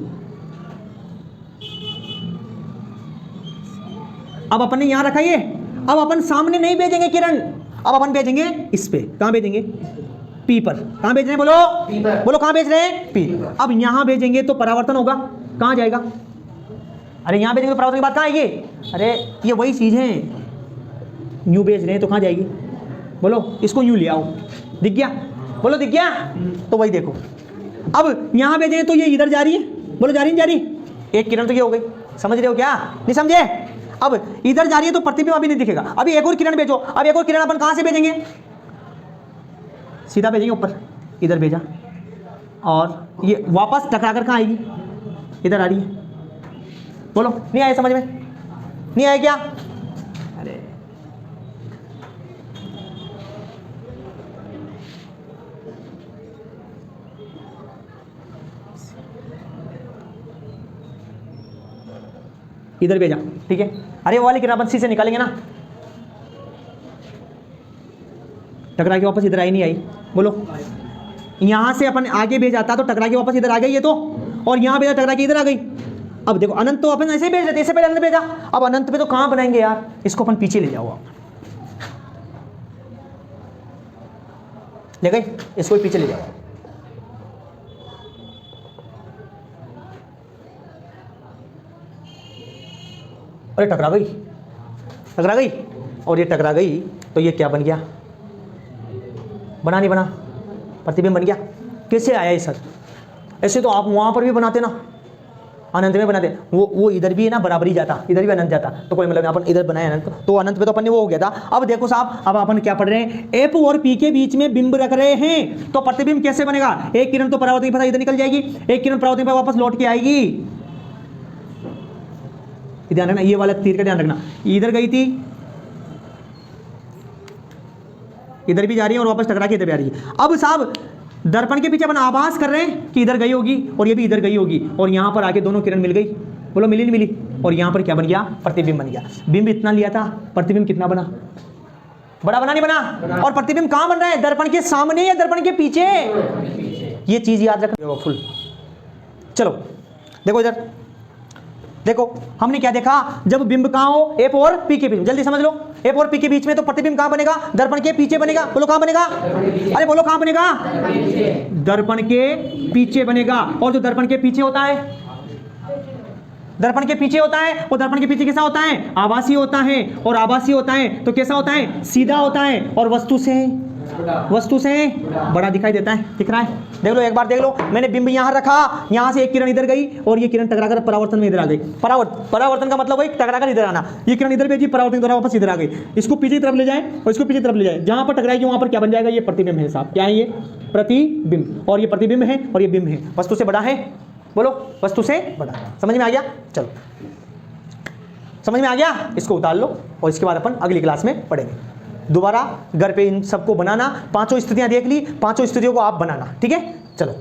S2: अब अपन ने यहां रखा ये, अब अपन सामने नहीं भेजेंगे किरण, अब अपन भेजेंगे इस पे। कहां भेजेंगे? पी पर। कहां भेज रहे हैं बोलो? बोलो कहां भेज रहे हैं? पी। अब यहां भेजेंगे तो परावर्तन होगा, कहां जाएगा? अरे यहां भेजेंगे तो परावर्तन की बात कहां आएगी? अरे ये वही चीज है, यूं भेज रहे हैं तो कहां जाएगी बोलो? इसको यूं ले आओ, दिख गया? बोलो दिख गया? तो वही देखो, अब यहां भेजें तो ये इधर जा रही है, बोलो जा रही नहीं जा रही? एक किरण तो ये हो गई, समझ रहे हो क्या? नहीं समझे? अब इधर जा रही है तो प्रतिबिंब अभी नहीं दिखेगा। अभी एक और किरण भेजो, अब एक और किरण अपन कहां से भेजेंगे? सीधा भेजेंगे ऊपर, इधर भेजा और ये वापस टकरा कर कहां आएगी? इधर आ रही है। बोलो नहीं आया समझ में? नहीं आया क्या? अरे इधर भेजा, ठीक है। अरे वो वाली किरण अपन सी से निकालेंगे ना, टकरा के वापस इधर आई नहीं आई? बोलो यहां से अपन आगे भेजा था तो टकरा के वापस इधर आ गई ये तो, और यहां भेजा टकरा के इधर आ गई। अब देखो अनंत तो अपन ऐसे ही भेज रहे थे, इससे पहले अनंत भेजा, अब अनंत पे तो कहां बनाएंगे यार? इसको अपन पीछे ले जाओ, आप ले गए, इसको पीछे ले जाओ। अरे टकरा गई, टकरा गई, और ये टकरा गई तो ये क्या बन गया? बना नहीं बना? प्रतिबिंब बन गया। कैसे आया ये सर? ऐसे तो आप वहाँ पर भी बनाते ना, अनंत में बनाते, वो इधर भी है ना बराबरी जाता, इधर भी अनंत जाता, तो कोई मतलब अपन इधर बनाए अनंत, तो अनंत पे तो अपन ने वो हो गया था। अब देखो साहब, अब अपन क्या पढ़ रहे हैं, एफ और पी के बीच में बिंब रख रहे हैं, तो प्रतिबिंब कैसे बनेगा? एक किरण तो परावर्तन की पता इधर निकल जाएगी, एक किरण परावर्तन पर वापस लौट के आएगी। ध्यान रखना, ये वाला तीर का ध्यान रखना, इधर गई थी, इधर भी जा रही है और वापस टकरा के इधर भी आ रही है। अब साहब दर्पण के पीछे अपन आभास कर रहे हैं कि इधर गई होगी और ये भी इधर गई होगी, और यहां पर आके दोनों किरण मिल गई, बोलो मिली नहीं मिली? और यहां पर क्या बन गया? प्रतिबिंब बन गया। बिंब इतना लिया था, प्रतिबिंब कितना बना? बड़ा बना नहीं बना? और प्रतिबिंब कहां बन रहा है? दर्पण के सामने या दर्पण के पीछे? ये चीज याद रखना फुल। चलो देखो इधर, देखो हमने क्या देखा, जब बिंब कहां हो? एफ और पी के बीच, जल्दी समझ लो, एफ और पी के बीच में, तो प्रतिबिंब कहां बनेगा? दर्पण के पीछे बनेगा। बोलो कहां बनेगा? अरे बोलो कहां बनेगा? दर्पण के पीछे बनेगा। और जो दर्पण के पीछे होता है, दर्पण के पीछे होता है, और दर्पण के पीछे कैसा होता है? आभासी होता है, और आभासी होता है तो कैसा होता है? सीधा होता है, और वस्तु से बड़ा दिखाई देता है। दिख रहा है? देख लो एक बार, देख लो, मैंने बिंब यहां रखा, यहां से एक किरण इधर गई और ये किरण टकराकर परावर्तन में इधर आ गई। परावर्तन का मतलब वही टकराकर इधर आना, ये किरण इधर भेजी, परावर्तन द्वारा वापस इधर आ गई। इसको पीछे की तरफ ले जाए और इसको पीछे की तरफ ले जाए, जहां पर टकराएगी वहां पर क्या बन जाएगा? ये प्रतिबिंब है साहब। क्या है ये? प्रतिबिंब। और ये प्रतिबिंब है और ये बिंब है, वस्तु से बड़ा है। बोलो वस्तु से बड़ा। समझ में आ गया? चलो समझ में आ गया? इसको उतार लो और इसके बाद अपन अगली क्लास में पढ़ेंगे। दोबारा घर पे इन सबको बनाना, पांचों स्थितियां देख ली, पांचों स्थितियों को आप बनाना, ठीक है? चलो।